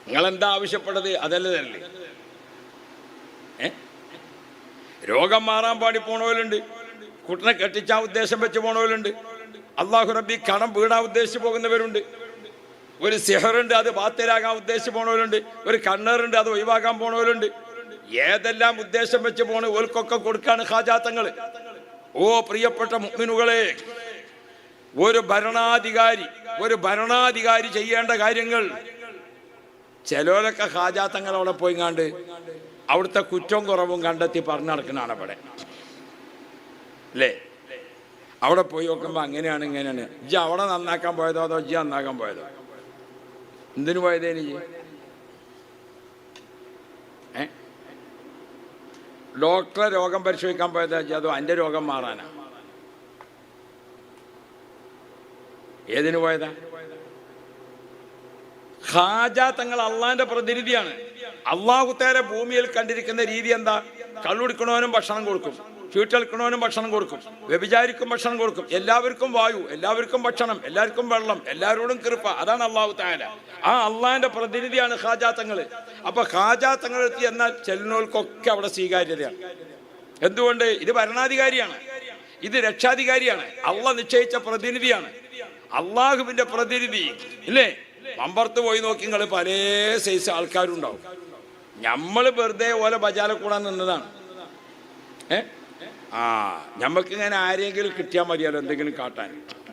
നിങ്ങൾ എന്താ ആവശ്യപ്പെട്ടത് അതല്ലേ തന്നെ. രോഗം മാറാൻ പാടി പോണവരുണ്ട്, കുട്ടനെ കെട്ടിച്ചാ ഉദ്ദേശം വെച്ച് പോണവരുണ്ട്, അല്ലാഹു റബ്ബി കടം വീടാൻ ഉദ്ദേശിച്ച് പോകുന്നവരുണ്ട്, ഒരു സിഹറുണ്ട് അത് ബാത്തിലാകാൻ ഉദ്ദേശിച്ച് പോണവരുണ്ട്, ഒരു കണ്ണേറുണ്ട് അത് ഒഴിവാക്കാൻ പോണവരുണ്ട്. ഏതെല്ലാം ഉദ്ദേശം വെച്ച് പോണ ഓൽക്കൊക്കെ കൊടുക്കാണ് ഹാജാത്തങ്ങൾ. ഓ പ്രിയപ്പെട്ട മുഅ്മിനുകളെ, ഒരു ഭരണാധികാരി ചെയ്യേണ്ട കാര്യങ്ങൾ, ചിലരൊക്കെ ഹാജാത്തങ്ങൾ അവിടെ പോയി കണ്ട് അവിടുത്തെ കുറ്റവും കുറവും കണ്ടെത്തി പറഞ്ഞു നടക്കണാണ് അവിടെ അല്ലേ. അവിടെ പോയി നോക്കുമ്പോൾ അങ്ങനെയാണ് ഇങ്ങനെയാണ്. ഇജ്ജ് അവിടെ നന്നാക്കാൻ പോയതോ അതോ ഇജ്ജ് നന്നാക്കാൻ പോയതോ? എന്തിനു പോയതേനി? ഡോക്ടറെ രോഗം പരിശോധിക്കാൻ പോയതാ അതോ എൻ്റെ രോഗം മാറാനാ? ഏതിനു പോയതാ? ഹാജാത്തങ്ങൾ അള്ളാന്റെ പ്രതിനിധിയാണ്. അള്ളാഹു തആല ഭൂമിയിൽ കണ്ടിരിക്കുന്ന രീതി എന്താ? കള്ളുടിക്കണവനും ഭക്ഷണം കൊടുക്കും, ചീട്ടെടുക്കണവനും ഭക്ഷണം കൊടുക്കും, വ്യഭിചാരിക്കും ഭക്ഷണം കൊടുക്കും, എല്ലാവർക്കും വായു, എല്ലാവർക്കും ഭക്ഷണം, എല്ലാവർക്കും വെള്ളം, എല്ലാവരോടും കൃപ. അതാണ് അള്ളാഹു തആല. ആ അള്ളാഹിന്റെ പ്രതിനിധിയാണ് ഹാജാത്തങ്ങൾ. അപ്പൊ ഹാജാത്തങ്ങൾ എത്തി എന്നാൽ ചെല്ലുന്നവർക്കൊക്കെ അവിടെ സ്വീകാര്യതയാണ്. എന്തുകൊണ്ട്? ഇത് ഭരണാധികാരിയാണ്, ഇത് രക്ഷാധികാരിയാണ്, അള്ളാഹ് നിശ്ചയിച്ച പ്രതിനിധിയാണ്, അള്ളാഹുവിന്റെ പ്രതിനിധി ഇല്ലേ. മമ്പർത്ത് പോയി നോക്കി നിങ്ങൾ പല സൈസ് ആൾക്കാരുണ്ടാവും. നമ്മൾ വെറുതെ ഓലെ ബജാല കൂടാൻ നിന്നതാണ്. നമ്മൾക്ക് ഇങ്ങനെ ആരെങ്കിലും കിട്ടിയാൽ മതിയല്ലോ എന്തെങ്കിലും കാട്ടാൻ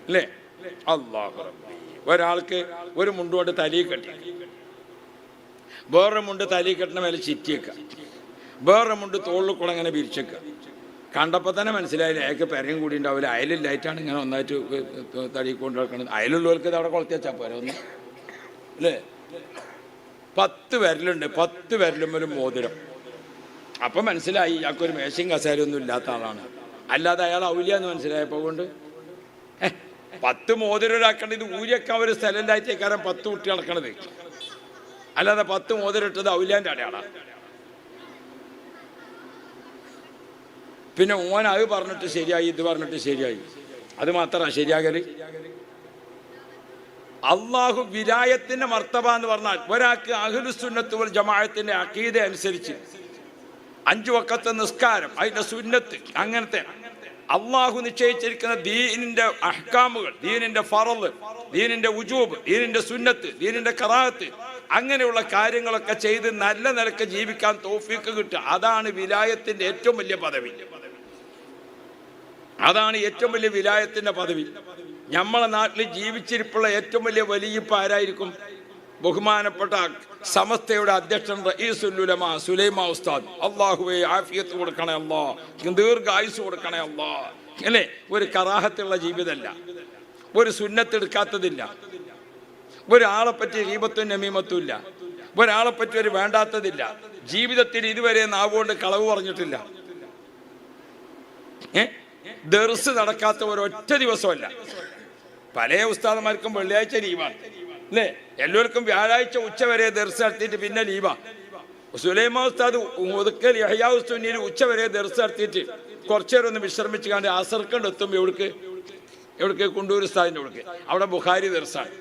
അല്ലേ. അല്ലാഹു റബ്ബി, ഒരാൾക്ക് ഒരു മുണ്ടുകൊണ്ട് തലയിൽ കെട്ടി, വേറൊരു മുണ്ട് തലയിൽ കെട്ടണ മേലെ ചിറ്റിയേക്കുക, വേറൊരു മുണ്ട് തോളിൽ കൂടെ അങ്ങനെ വിരിച്ചേക്കുക. കണ്ടപ്പോൾ തന്നെ മനസ്സിലായില്ല അയാൾക്ക് പെരയും കൂടി ഉണ്ടാവില്ല. അയലില്ലായിട്ടാണ് ഇങ്ങനെ ഒന്നായിട്ട് തടി കൊണ്ട് നടക്കുന്നത്. അയലുള്ളവർക്ക് ഇത് അവിടെ കൊളുത്തി വെച്ചാൽ പോരെ ഒന്ന് അല്ലേ. 10 വിരലുണ്ട്, 10 വിരലും ഒരു മോതിരം. അപ്പം മനസ്സിലായി ഇയാൾക്കൊരു മേശയും കസേരയൊന്നും ഇല്ലാത്ത ആളാണ്. അല്ലാതെ അയാൾ ഔലിയാന്ന് മനസ്സിലായപ്പോൾ കൊണ്ട് 10 മോതിരൊരാക്കണ്ട, ഇത് ഊരിയൊക്കെ ഒരു സ്ഥലമില്ലായിട്ടേക്കാരം 10 കുട്ടി നടക്കണത്. അല്ലാതെ 10 മോതിരിട്ടത് ഔലിയാൻ്റെ അടയാളാണ്. പിന്നെ ഓൻ അത് പറഞ്ഞിട്ട് ശരിയായി, ഇത് പറഞ്ഞിട്ട് ശരിയായി, അത് മാത്രമാണ് ശരിയാകല്. അള്ളാഹു വിലായത്തിന്റെ മർത്തബ എന്ന് പറഞ്ഞാൽ ഒരാൾക്ക് അഹ്ലുസുന്നത്ത് വൽ ജമാഅത്തിന്റെ അഖീദ അനുസരിച്ച് 5 വഖത്ത് നിസ്കാരം, അതിന്റെ സുന്നത്ത്, അങ്ങനത്തെ അള്ളാഹു നിശ്ചയിച്ചിരിക്കുന്ന ദീനിന്റെ അഹ്കാമുകൾ, ദീനിന്റെ ഫറള്, ദീനിന്റെ ഉജൂബ്, ദീനിന്റെ സുന്നത്ത്, ദീനിന്റെ കറാഅത്ത്, അങ്ങനെയുള്ള കാര്യങ്ങളൊക്കെ ചെയ്ത് നല്ല നിലക്ക് ജീവിക്കാൻ തൗഫീഖ് കിട്ടുക. അതാണ് വിലായത്തിന്റെ ഏറ്റവും വലിയ പദവി. അതാണ് ഏറ്റവും വലിയ വിലായത്തിന്റെ പദവി. നമ്മളെ നാട്ടിൽ ജീവിച്ചിരിപ്പുള്ള ഏറ്റവും വലിയ വലിയപ്പ ആരായിരിക്കും? ബഹുമാനപ്പെട്ട സമസ്തയുടെ അധ്യക്ഷൻ റഈസുൽ ഉലമാ സുലൈമാ ഉസ്താദ്. അല്ലാഹുവേ ആഫിയത്ത് കൊടുക്കണേ അല്ലാ, ദീർഘായുസ് കൊടുക്കണേ അല്ലാ. അല്ലേ? ഒരു കറാഹത്തുള്ള ജീവിതമല്ല, ഒരു സുന്നത്ത് എടുക്കാത്തതില്ല, ഒരാളെ പറ്റി ഗീബത്തും നമീമത്തും ഇല്ല, ഒരാളെ പറ്റി ഒരു വേണ്ടാത്തതില്ല. ജീവിതത്തിൽ ഇതുവരെ നാവുകൊണ്ട് കളവ് പറഞ്ഞിട്ടില്ല. ദർസ് നടക്കാത്ത ഒരൊറ്റ ദിവസമല്ല. പല ഉസ്താദന്മാർക്കും വെള്ളിയാഴ്ച ലീവാണ് അല്ലേ? എല്ലാവർക്കും വ്യാഴാഴ്ച ഉച്ച വരെ ദർസ് നടത്തിയിട്ട് പിന്നെ ലീവാ. സുലൈമാ ഉസ്താദ് ഒതുക്കൽ യഹ്യാ ഉസ്താദിൽ ഉച്ച വരെ ദർസ് നടത്തിയിട്ട് കുറച്ചേരം ഒന്ന് വിശ്രമിച്ച് കണ്ട് അസർക്കണ്ട് എത്തുമ്പോൾ എവിടേക്ക് കൊണ്ടൂർ ഉസ്താദിൻ്റെ അവിടേക്ക്, അവിടെ ബുഖാരി ദർസാണ്.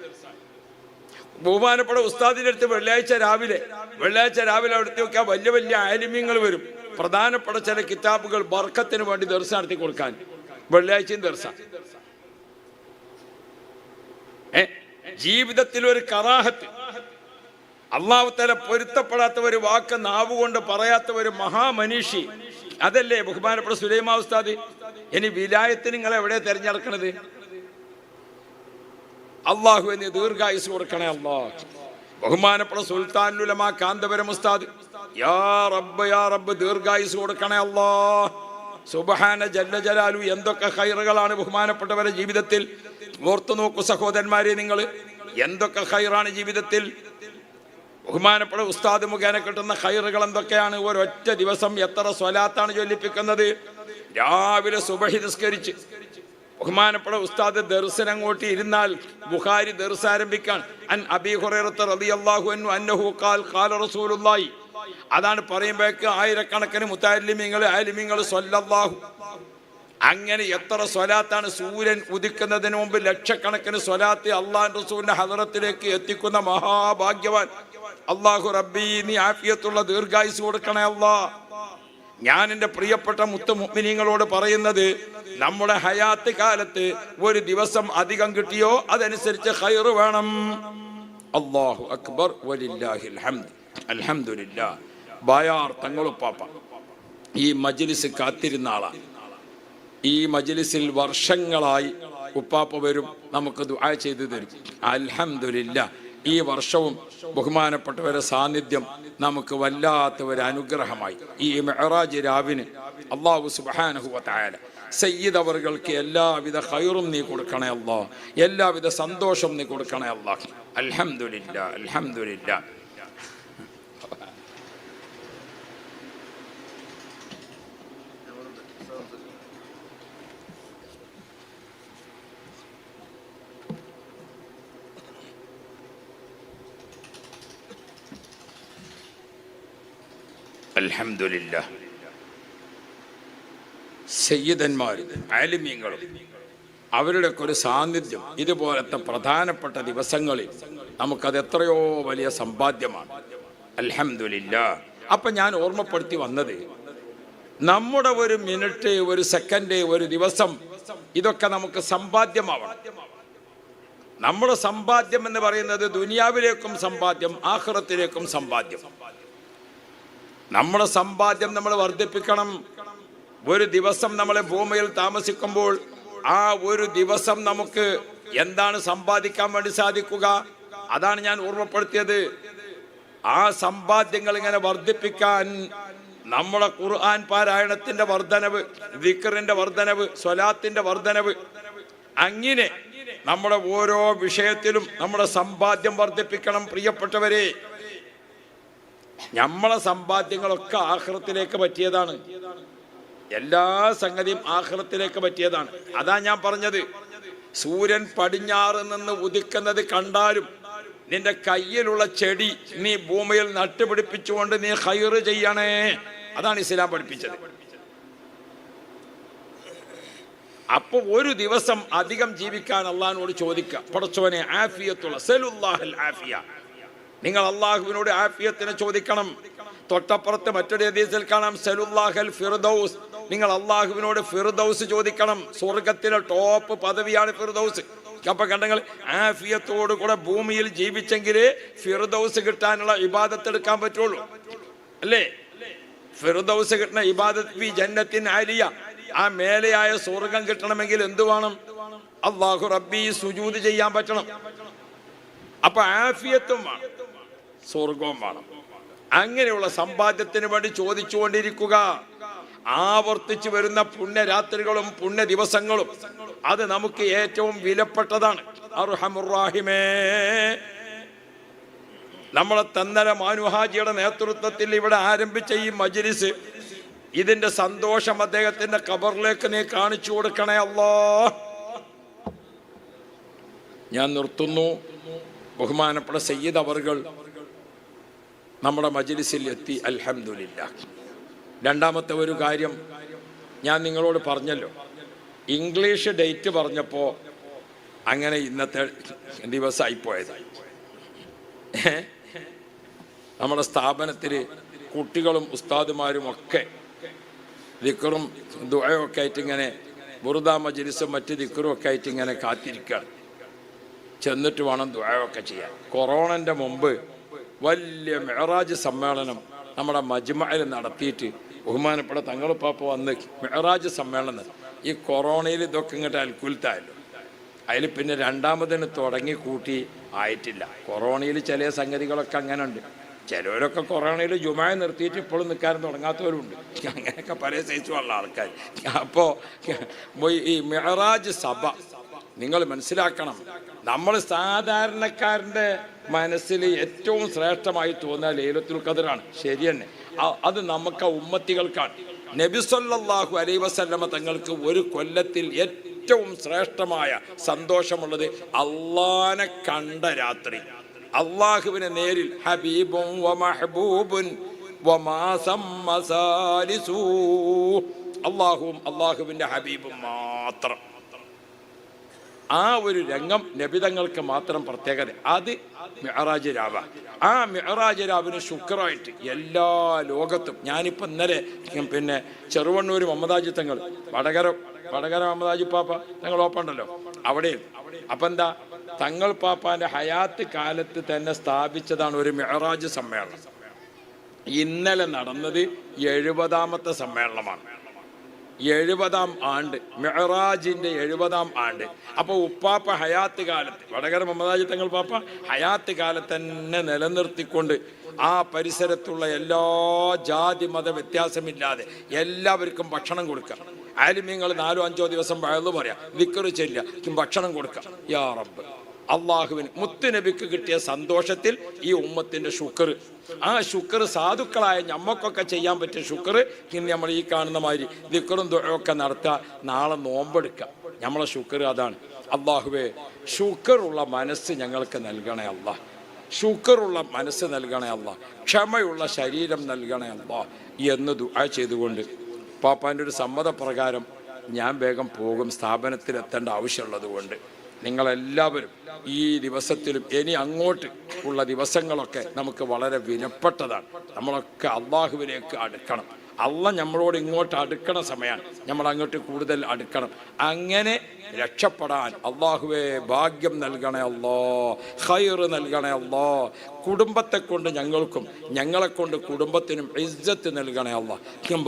ബഹുമാനപ്പെട്ട ഉസ്താദിന്റെ അടുത്ത് വെള്ളിയാഴ്ച രാവിലെ അവിടുത്തെ നോക്കിയാൽ വലിയ വലിയ ആലിമ്യങ്ങൾ വരും. പ്രധാനപ്പെട്ട ചില കിതാബുകൾ ബർക്കത്തിന് വേണ്ടി ദർസ് നടത്തി കൊടുക്കാൻ വെള്ളിയാഴ്ചയും ദർസ. ജീവിതത്തിൽ ഒരു കറാഹത്ത്, അള്ളാഹു തആല പൊരുത്തപ്പെടാത്ത ഒരു വാക്ക് നാവുകൊണ്ട് പറയാത്ത ഒരു മഹാമനീഷി, അതല്ലേ ബഹുമാനപ്പെട്ട സുലൈമാ ഉസ്താദ്. ഇനി വിലായത്തിന് നിങ്ങൾ എവിടെ തെരഞ്ഞെടുക്കണത്? അള്ളാഹു എന്ന് ദീർഘായുസ് കൊടുക്കണേ അല്ലാഹ്. ബഹുമാനപ്പെട്ട സുൽത്താനുൽ ഉലമാ കാന്തപുരം ഉസ്താദ്, യാ റബ്ബ് ദീർഘായുസ് കൊടുക്കണേ അല്ലാഹ്. സുബ്ഹാന ജല്ല ജലാലു. എന്തൊക്കെ ഖൈറുകളാണ് ബഹുമാനപ്പെട്ടവരുടെ ജീവിതത്തിൽ. ഓർത്തു നോക്കൂ സഹോദരന്മാരെ, നിങ്ങൾ എന്തൊക്കെ ഖൈറാണ് ജീവിതത്തിൽ. ബഹുമാനപ്പെട്ട ഉസ്താദ് മുഖേന കിട്ടുന്ന ഖൈറുകൾ എന്തൊക്കെയാണ്. ഒരൊറ്റ ദിവസം എത്ര സ്വലാത്താണ് ചൊല്ലിപ്പിക്കുന്നത്. രാവിലെ സുബഹി നിസ്കരിച്ച് ബഹുമാനപ്പെട്ട ഉസ്താദ് ദർസിന് അങ്ങോട്ട് ഇരുന്നാൽ ബുഖാരി ദർസ് ആരംഭിക്കാൻ അൻ അബീ ഹുറൈറത്ത റളിയല്ലാഹു അൻഹു അന്നഹു ഖാല റസൂലുള്ളാഹി. അതാണ് പറയുമ്പോഴേക്ക് ആയിരക്കണക്കിന് മുത്തഅല്ലിമീങ്ങൾ ആലിമീങ്ങൾ സ്വല്ലല്ലാഹു. അങ്ങനെ എത്ര സ്വലാത്താണ്. സൂര്യൻ ഉദിക്കുന്നതിന് മുമ്പ് ലക്ഷക്കണക്കിന് സ്വലാത്ത് അള്ളാഹുവിന്റെ റസൂലിന്റെ ഹദറത്തിലേക്ക് എത്തിക്കുന്ന മഹാഭാഗ്യവാൻ. അല്ലാഹു റബ്ബി നീ ആഫിയത്തുള്ള ദീർഘായുസ് കൊടുക്കണേ അല്ലാഹ്. ഞാൻ എൻ്റെ പ്രിയപ്പെട്ട മുത്ത് മുഅ്മിനീങ്ങളോട് പറയുന്നത്, നമ്മുടെ ഹയാത്ത് കാലത്ത് ഒരു ദിവസം അധികം കിട്ടിയോ അതനുസരിച്ച് ഖൈർ വേണം. അല്ലാഹു അക്ബർ വലില്ലാഹിൽ ഹംദ്. അൽഹംദുലില്ലാഹ്. ബായാർ തങ്ങളുപ്പാപ്പ ഈ മജ്ലിസ് കാത്തിരുന്ന ആളാണ്. ഈ മജ്ലിസിൽ വർഷങ്ങളായി ഉപ്പാപ്പ വരും, നമുക്ക് ദുആ ചെയ്തു തരും. അൽഹംദുലില്ലാഹ്. ഈ വർഷവും ബഹുമാനപ്പെട്ടവരുടെ സാന്നിധ്യം നമുക്ക് വല്ലാത്ത ഒരു അനുഗ്രഹമായി. ഈ മിഅ്റാജ് രാവിന് അല്ലാഹു സുബ്ഹാനഹു വ തആല സയ്യിദ് അവർക്ക് എല്ലാവിധ ഖൈറും നീ കൊടുക്കണേ അല്ലാഹ്, എല്ലാവിധ സന്തോഷം നീ കൊടുക്കണേ അല്ലാഹ്. അൽഹംദുലില്ലാഹ് അൽഹംദുലില്ലാഹ്. അൽഹംദുലില്ലാഹ്. സയ്യിദന്മാരും ആലിമീങ്ങളും അവരുടെയൊക്കെ ഒരു സാന്നിധ്യം ഇതുപോലത്തെ പ്രധാനപ്പെട്ട ദിവസങ്ങളിൽ നമുക്കത് എത്രയോ വലിയ സമ്പാദ്യമാണ്. അൽഹംദുലില്ലാഹ്. അപ്പം ഞാൻ ഓർമ്മപ്പെടുത്തി വന്നത്, നമ്മുടെ ഒരു മിനിറ്റ്, ഒരു സെക്കൻഡ്, ഒരു ദിവസം, ഇതൊക്കെ നമുക്ക് സമ്പാദ്യമാവണം. നമ്മുടെ സമ്പാദ്യം എന്ന് പറയുന്നത് ദുനിയാവിലേക്കും സമ്പാദ്യം, ആഖിറത്തിലേക്കും സമ്പാദ്യം. നമ്മുടെ സമ്പാദ്യം നമ്മൾ വർദ്ധിപ്പിക്കണം. ഒരു ദിവസം നമ്മളെ ഭൂമിയിൽ താമസിക്കുമ്പോൾ ആ ഒരു ദിവസം നമുക്ക് എന്താണ് സമ്പാദിക്കാൻ വേണ്ടി സാധിക്കുക? അതാണ് ഞാൻ ഓർമ്മപ്പെടുത്തിയത്. ആ സമ്പാദ്യങ്ങൾ ഇങ്ങനെ വർദ്ധിപ്പിക്കാൻ നമ്മുടെ ഖുർആൻ പാരായണത്തിന്റെ വർധനവ്, ദിക്റിന്റെ വർധനവ്, സ്വലാത്തിന്റെ വർധനവ്, അങ്ങനെ നമ്മുടെ ഓരോ വിഷയത്തിലും നമ്മുടെ സമ്പാദ്യം വർദ്ധിപ്പിക്കണം. പ്രിയപ്പെട്ടവരെ, നമ്മളെ സമ്പാദ്യങ്ങളൊക്കെ ആഖിറത്തിലേക്ക് പറ്റിയതാണ്. എല്ലാ സംഗതിയും ആഖിറത്തിലേക്ക് പറ്റിയതാണ്. അതാ ഞാൻ പറഞ്ഞത്, സൂര്യൻ പടിഞ്ഞാറ് നിന്ന് ഉദിക്കുന്നത് കണ്ടാലും നിന്റെ കയ്യിലുള്ള ചെടി നീ ഭൂമിയിൽ നട്ടുപിടിപ്പിച്ചുകൊണ്ട് നീ ഖൈറ് ചെയ്യണേ. അതാണ് ഇസ്ലാം പഠിപ്പിച്ചത്. അപ്പൊ ഒരു ദിവസം അധികം ജീവിക്കാൻ അള്ളാഹിനോട് ചോദിക്കുക, പടച്ചവനെ ആഫിയത്തുള്ള സലുല്ലാഹൽ ആഫിയ, നിങ്ങൾ അള്ളാഹുവിനോട് ആഫിയത്തിനെ ചോദിക്കണം. തൊട്ടപ്പുറത്ത് മറ്റൊരു ഹദീസിൽ കാണാം സലുല്ലാഹൽ ഫിർദൗസ്, നിങ്ങൾ അള്ളാഹുവിനോട് ഫിർദൗസ് ചോദിക്കണം. സ്വർഗത്തിലെ ടോപ്പ് പദവിയാണ് ഫിർദൗസ്. അപ്പൊ കണ്ടെങ്കിൽ ആഫിയത്തോടു കൂടെ ഭൂമിയിൽ ജീവിച്ചെങ്കിലേ ഫിർദൗസ് കിട്ടാനുള്ള ഇബാദത്ത് എടുക്കാൻ പറ്റുള്ളൂ, അല്ലേ? ഫിർദൗസ് കിട്ടുന്ന ഇബാദത്ത് ഫി ജന്നത്തിൻ ആലിയ, ആ മേലെയായ സ്വർഗം കിട്ടണമെങ്കിൽ എന്ത് വേണം? അല്ലാഹു റബ്ബി സുജൂദ് ചെയ്യാൻ പറ്റണം. അപ്പൊ ആഫിയത്തും വേണം, സ്വർഗവും വേണം. അങ്ങനെയുള്ള സമ്പാദ്യത്തിന് വേണ്ടി ചോദിച്ചുകൊണ്ടിരിക്കുക. ആവർത്തിച്ചു വരുന്ന പുണ്യരാത്രികളും പുണ്യ ദിവസങ്ങളും അത് നമുക്ക് ഏറ്റവും വിലപ്പെട്ടതാണ്. അർഹമുർ റഹീമേ, നമ്മളെ തന്നല മാനുഹാജിയുടെ നേതൃത്വത്തിൽ ഇവിടെ ആരംഭിച്ച ഈ മജ്ലിസ്, ഇതിന്റെ സന്തോഷം അദ്ദേഹത്തിന്റെ ഖബറിലേക്ക് നീ കാണിച്ചു കൊടുക്കണേ അല്ലാ. ഞാൻ നിർത്തുന്നു. ബഹുമാനപ്പെട്ട സയ്യിദ് അവർകൾ നമ്മുടെ മജ്ലിസിൽ എത്തി, അൽഹംദുലില്ലാഹ്. രണ്ടാമത്തെ ഒരു കാര്യം ഞാൻ നിങ്ങളോട് പറഞ്ഞല്ലോ, ഇംഗ്ലീഷ് ഡേറ്റ് പറഞ്ഞപ്പോൾ അങ്ങനെ ഇന്നത്തെ ദിവസമായിപ്പോയത്. നമ്മുടെ സ്ഥാപനത്തിൽ കുട്ടികളും ഉസ്താദുമാരും ഒക്കെ ദിക്റും ദുആയൊക്കെ ആയിട്ട് ഇങ്ങനെ ബുറുദ മജ്ലിസും മറ്റ് ദിക്റും ഒക്കെ ആയിട്ട് ഇങ്ങനെ കാത്തിരിക്കുകയാണ്. ചെന്നിട്ട് വേണം ദുആയൊക്കെ ചെയ്യാൻ. കൊറോണൻ്റെ മുമ്പ് വലിയ മിഅ്റാജ് സമ്മേളനം നമ്മുടെ മജ്മഅയിൽ നടത്തിയിട്ട് ബഹുമാനപ്പെട്ട തങ്ങളുപ്പാപ്പ വന്ന് മിഅ്റാജ് സമ്മേളനം, ഈ കൊറോണയിൽ ഇതൊക്കെ ഇങ്ങോട്ട് അൽക്കുലത്തായല്ലോ. അതിൽ പിന്നെ രണ്ടാമതിന് തുടങ്ങി കൂട്ടി ആയിട്ടില്ല. കൊറോണയിൽ ചില സംഗതികളൊക്കെ അങ്ങനെ ഉണ്ട്. ചിലവരൊക്കെ കൊറോണയിൽ ജുമാ നിർത്തിയിട്ട് ഇപ്പോഴും നിൽക്കാനും തുടങ്ങാത്തവരുണ്ട്. അങ്ങനെയൊക്കെ പല സൈസുള്ള ആൾക്കാർ. അപ്പോൾ ഈ മിഅ്റാജ് സഭ നിങ്ങൾ മനസ്സിലാക്കണം, നമ്മൾ സാധാരണക്കാരൻ്റെ മനസ്സിൽ ഏറ്റവും ശ്രേഷ്ഠമായി തോന്നുക ലൈലത്തുൽ ഖദ്റാണ്. ശരി തന്നെ, അത് നമുക്ക് ഉമ്മത്തികൾക്കാണ്. നബി സല്ലല്ലാഹു അലൈഹി വസല്ലമ തങ്ങൾക്ക് ഒരു കൊല്ലത്തിൽ ഏറ്റവും ശ്രേഷ്ഠമായ സന്തോഷമുള്ളത് അള്ളാനെ കണ്ട രാത്രി, അള്ളാഹുവിനെ നേരിൽ ഹബീബും വമഹബൂബുൻ വമാ സമ്മ സാലിസൂ, അള്ളാഹുവും അള്ളാഹുവിൻ്റെ ഹബീബും മാത്രം. ആ ഒരു രംഗം നബിതങ്ങൾക്ക് മാത്രം പ്രത്യേകത. അത് മിഅ്റാജ് രാവ. ആ മിഅ്റാജ് രാവിന് ശുക്രായിട്ട് എല്ലാ ലോകത്തും, ഞാനിപ്പോൾ ഇന്നലെ പിന്നെ ചെറുവണ്ണൂർ മമ്മദാജി തങ്ങൾ വടകര മമ്മദാജി പാപ്പ തങ്ങൾ ഓപ്പുണ്ടല്ലോ അവിടെ. അപ്പം എന്താ, തങ്ങൾ പാപ്പാൻ്റെ ഹയാത്ത് കാലത്ത് തന്നെ സ്ഥാപിച്ചതാണ് ഒരു മിഅ്റാജ് സമ്മേളനം. ഇന്നലെ നടന്നത് 70ാമത്തെ സമ്മേളനമാണ്. 70ാം ആണ്ട്, മിഅ്റാജിന്റെ 70ാം ആണ്ട്. അപ്പോൾ ഉപ്പാപ്പ ഹയാത്ത് കാലത്ത്, വടകര മമ്മദാജി തങ്ങൾ പാപ്പ ഹയാത്ത് കാലത്ത് തന്നെ നിലനിർത്തിക്കൊണ്ട് ആ പരിസരത്തുള്ള എല്ലാ ജാതി മത വ്യത്യാസമില്ലാതെ എല്ലാവർക്കും ഭക്ഷണം കൊടുക്കുക. ആലിമീങ്ങൾ 4-5 ദിവസം വയലു പറയാം, ദിക്ർ ചൊല്ലുക, ഭക്ഷണം കൊടുക്കുക. യാ റബ്ബ്, അള്ളാഹുവിന് മുത്തുനബിക്ക് കിട്ടിയ സന്തോഷത്തിൽ ഈ ഉമ്മത്തിന്റെ ശുക്ർ, ആ ശുക്ർ സാധുക്കളായ ഞമ്മക്കൊക്കെ ചെയ്യാൻ പറ്റിയ ശുക്ർ ഇന്ന് നമ്മൾ ഈ കാണുന്ന മാതിരി ദിക്റും ദുആയൊക്കെ നടത്തുക, നാളെ നോമ്പെടുക്കുക. നമ്മളെ ശുക്ർ അതാണ്. അള്ളാഹുവേ, ശുക്റുള്ള മനസ്സ് ഞങ്ങൾക്ക് നൽകണേ അല്ലാ, ശുക്റുള്ള മനസ്സ് നൽകണേ അല്ലാ, ക്ഷമയുള്ള ശരീരം നൽകണേ അല്ലാ എന്ന് ദുആ ചെയ്തുകൊണ്ട് പാപ്പാൻ്റെ ഒരു സമ്മതപ്രകാരം ഞാൻ വേഗം പോകും. സ്ഥാപനത്തിലെത്തേണ്ട ആവശ്യമുള്ളത് കൊണ്ട് നിങ്ങളെല്ലാവരും ഈ ദിവസത്തിലും ഇനി അങ്ങോട്ട് ഉള്ള ദിവസങ്ങളൊക്കെ നമുക്ക് വളരെ വിലപ്പെട്ടതാണ്. നമ്മളൊക്കെ അള്ളാഹുവിലേക്ക് അടുക്കണം. അള്ള നമ്മളോട് ഇങ്ങോട്ട് അടുക്കണ സമയമാണ്, നമ്മൾ അങ്ങോട്ട് കൂടുതൽ അടുക്കണം. അങ്ങനെ രക്ഷപ്പെടാൻ അള്ളാഹുവേ ഭാഗ്യം നൽകണേ അല്ലാ, ഖൈർ നൽകണേ അല്ലാ. കുടുംബത്തെ കൊണ്ട് ഞങ്ങൾക്കും ഞങ്ങളെ കൊണ്ട് കുടുംബത്തിനും ഇസ്സത്ത് നൽകണേ അല്ലാ.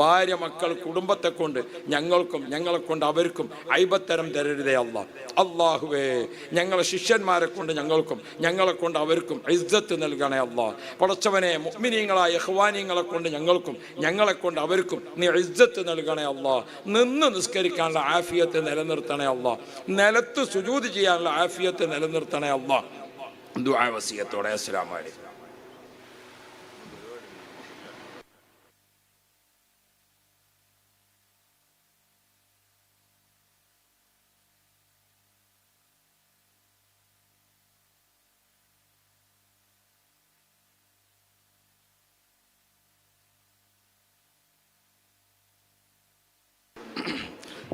ഭാര്യ മക്കൾ കുടുംബത്തെ കൊണ്ട് ഞങ്ങൾക്കും ഞങ്ങളെ കൊണ്ട് അവർക്കും ഐബത്തരം തരരുതേ അല്ലാ. അള്ളാഹുവേ, ഞങ്ങളെ ശിഷ്യന്മാരെ കൊണ്ട് ഞങ്ങൾക്കും ഞങ്ങളെ കൊണ്ട് അവർക്കും ഇസ്സത്ത് നൽകണേ അല്ലാ. പടച്ചവനെ, മുഅ്മിനീങ്ങളായ ഇഖ്വാനീങ്ങളെ കൊണ്ട് ഞങ്ങൾക്കും ഞങ്ങളെ കൊണ്ട് അവർക്കും നീ ഇസ്സത്ത് നൽകണേ അല്ലാ. നിന്ന് നിസ്കരിക്കാനുള്ള ആഫിയത്ത് നിലനിർത്തണേ അല്ലാ. നിലത്ത് സുജൂദ് ചെയ്യാനുള്ള ആഫിയത്ത് നിലനിർത്തണേ അല്ലാ. ദുആ വസിയത്തോടെ അസ്സലാമു അലൈക്കും.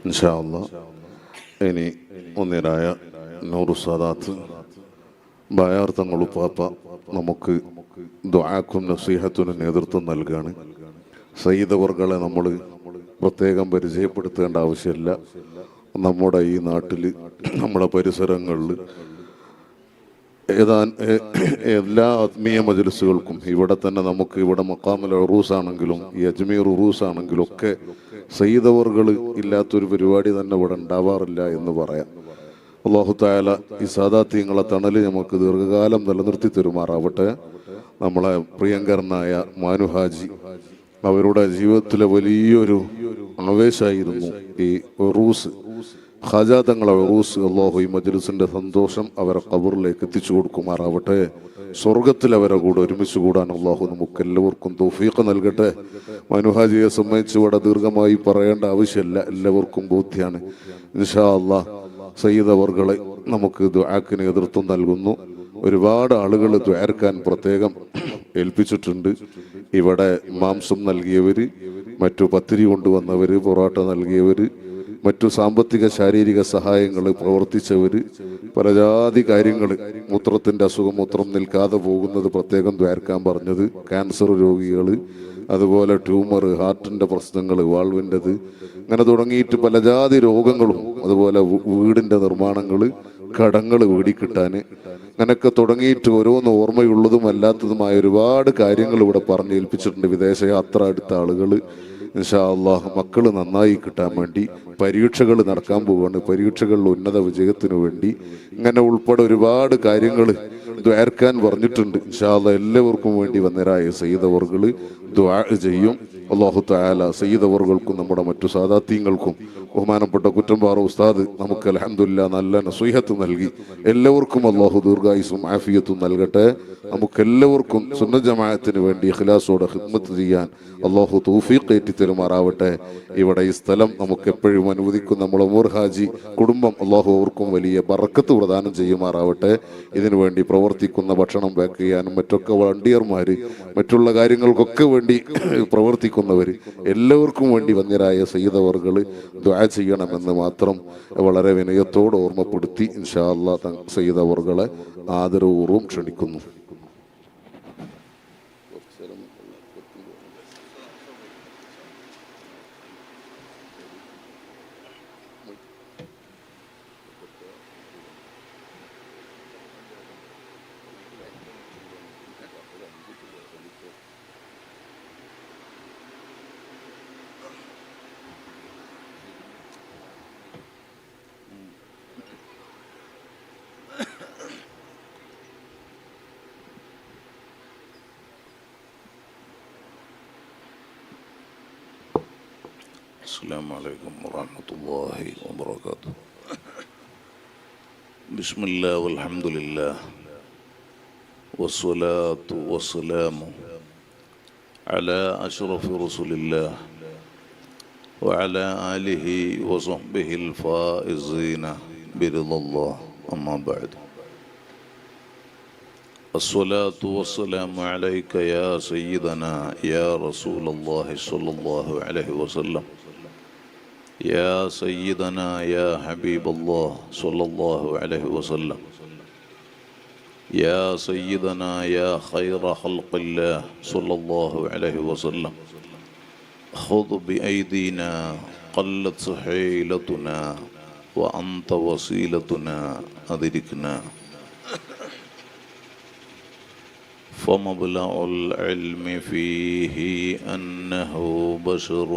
ഇൻഷാ അല്ലാഹ് ഇനി ഒന്നിനായ നൂറു സാദാത്ത് ബയാർ തങ്ങളുപ്പാപ്പ നമുക്ക് ദുആക്കും നസീഹത്തിനും നേതൃത്വം നൽകുകയാണ്. സയ്യിദ് അവർകളെ നമ്മൾ പ്രത്യേകം പരിചയപ്പെടുത്തേണ്ട ആവശ്യമില്ല. നമ്മുടെ ഈ നാട്ടിൽ, നമ്മുടെ പരിസരങ്ങളിൽ എല്ലാ ആത്മീയ മജ്ലിസുകൾക്കും ഇവിടെ തന്നെ നമുക്ക് ഇവിടെ മഖാമുൽ ഉറൂസ് ആണെങ്കിലും ഈ അജ്മീർ ഉറൂസ് ആണെങ്കിലും ഒക്കെ സയ്യിദ് അവർകൾ ഇല്ലാത്തൊരു പരിപാടി തന്നെ ഇവിടെ ഉണ്ടാവാറില്ല എന്ന് പറയാം. അല്ലാഹു തആല ഈ സാദാത്യങ്ങളെ തണല് നമുക്ക് ദീർഘകാലം നിലനിർത്തി തരുമാറാവട്ടെ. നമ്മളെ പ്രിയങ്കരനായ മാനു ഹാജി, അവരുടെ ജീവിതത്തിലെ വലിയൊരു ആവേശമായിരുന്നു ഈ ഉറൂസ്, ഖാജാ തങ്ങളെ ഉറൂസ്. അല്ലാഹു ഈ മജ്ലിസിന്റെ സന്തോഷം അവരെ ഖബറിലേക്ക് എത്തിച്ചു കൊടുക്കുമാറാവട്ടെ. സ്വർഗത്തിൽ അവരെ കൂടെ ഒരുമിച്ച് കൂടാൻ അല്ലാഹു നമുക്ക് എല്ലാവർക്കും തൗഫീഖ് നൽകട്ടെ. മനുഹാജിയെ സംബന്ധിച്ച് ഇവിടെ ദീർഘമായി പറയേണ്ട ആവശ്യമില്ല, എല്ലാവർക്കും ബോധ്യമാണ്. ഇൻഷാ അല്ലാഹ് സയ്യിദ് അവർകളെ നമുക്ക് ദുആക്ക് നേതൃത്വം നൽകുന്നു. ഒരുപാട് ആളുകൾ ദുആർക്കാൻ പ്രത്യേകം ഏൽപ്പിച്ചിട്ടുണ്ട്. ഇവിടെ മാംസം നൽകിയവര്, മറ്റു പത്തിരി കൊണ്ടുവന്നവര്, പൊറോട്ട നൽകിയവര്, മറ്റു സാമ്പത്തിക ശാരീരിക സഹായങ്ങൾ പ്രവർത്തിച്ചവര്, പല ജാതി കാര്യങ്ങൾ, മൂത്രത്തിന്റെ അസുഖം, മൂത്രം നിൽക്കാതെ പോകുന്നത് പ്രത്യേകം ദ്വാരക്കാൻ പറഞ്ഞത്, ക്യാൻസർ രോഗികൾ, അതുപോലെ ട്യൂമർ, ഹാർട്ടിന്റെ പ്രശ്നങ്ങൾ, വാൾവിൻ്റെത്, അങ്ങനെ തുടങ്ങിയിട്ട് പല ജാതി രോഗങ്ങളും, അതുപോലെ വീടിന്റെ നിർമ്മാണങ്ങൾ, കടങ്ങൾ വീടിക്കിട്ടാൻ, അങ്ങനെയൊക്കെ തുടങ്ങിയിട്ട് ഓരോന്ന് ഓർമ്മയുള്ളതും അല്ലാത്തതുമായ ഒരുപാട് കാര്യങ്ങൾ ഇവിടെ പറഞ്ഞേൽപ്പിച്ചിട്ടുണ്ട്. വിദേശയാത്ര എടുത്ത ആളുകൾ ഇൻഷാ അല്ലാഹ് മക്കൾ നന്നായി കിട്ടാൻ വേണ്ടി പരീക്ഷകൾ നടക്കാൻ പോവുകയാണ്. പരീക്ഷകളിൽ ഉന്നത വിജയത്തിനു വേണ്ടി ഇങ്ങനെ ഉൾപ്പെടെ ഒരുപാട് കാര്യങ്ങൾ ദ്വാരക്കാൻ പറഞ്ഞിട്ടുണ്ട്. ഇൻഷാ അല്ലാഹ് എല്ലാവർക്കും വേണ്ടി വന്നരായ സയ്യിദ് അവർകൾ ദുആ ചെയ്യും. അല്ലാഹു തആല സയ്യിദ് അവർകൾക്കും നമ്മുടെ മറ്റു സാദാത്യങ്ങൾക്കും ബഹുമാനപ്പെട്ട കുറ്റമ്പാറ ഉസ്താദ് നമുക്ക് അൽഹംദുലില്ലാ നല്ല നസീഹത്ത് നൽകി എല്ലാവർക്കും അല്ലാഹു ദീർഘായുസ്സും ആഫിയത്തും നൽകട്ടെ. നമുക്കെല്ലാവർക്കും സുന്നത്ത് ജമാഅത്തിന് വേണ്ടി ഇഖ്ലാസോടെ ഖിദ്മത്ത് ചെയ്യാൻ അല്ലാഹു തൗഫീഖ് ഏറ്റി തരുമാറാവട്ടെ. ഇവിടെ ഈ സ്ഥലം നമുക്ക് എപ്പോഴും അനുവദിക്കുന്ന നമ്മുടെ ഉമർ ഹാജി കുടുംബം അല്ലാഹു അവർക്കും വലിയ ബറക്കത്ത് പ്രദാനം ചെയ്യുമാറാവട്ടെ. ഇതിനു വേണ്ടി പ്രവർത്തിക്കുന്ന, ഭക്ഷണം പാക്ക് ചെയ്യാനും മറ്റൊക്കെ വളണ്ടിയർമാര്, മറ്റുള്ള കാര്യങ്ങൾക്കൊക്കെ വേണ്ടി പ്രവർത്തിക്കുന്നവർ എല്ലാവർക്കും വേണ്ടി വന്യരായ സയ്യിദ് അവർകൾ ദുആ ചെയ്യണമെന്ന് മാത്രം വളരെ വിനയത്തോട് ഓർമ്മപ്പെടുത്തി ഇൻഷാ അല്ലാഹ് സയ്യിദ് അവർകളെ ആദരപൂർവ്വം ക്ഷണിക്കുന്നു. السلام عليكم ورحمة الله وبركاته. بسم الله والحمد لله والصلاة والسلام على أشرف رسول الله وعلى آله وصحبه الفائزين برضا الله. أما بعد، الصلاة والسلام عليك يا سيدنا يا رسول الله صلى الله عليه وسلم، يا سيدنا يا حبيب الله صلى الله عليه وسلم، يا سيدنا يا خير خلق الله صلى الله عليه وسلم. خذ بأيدينا قلت سحيلتنا وأنت وسيلتنا أدركنا. فمبلغ العلم فيه أنه بشر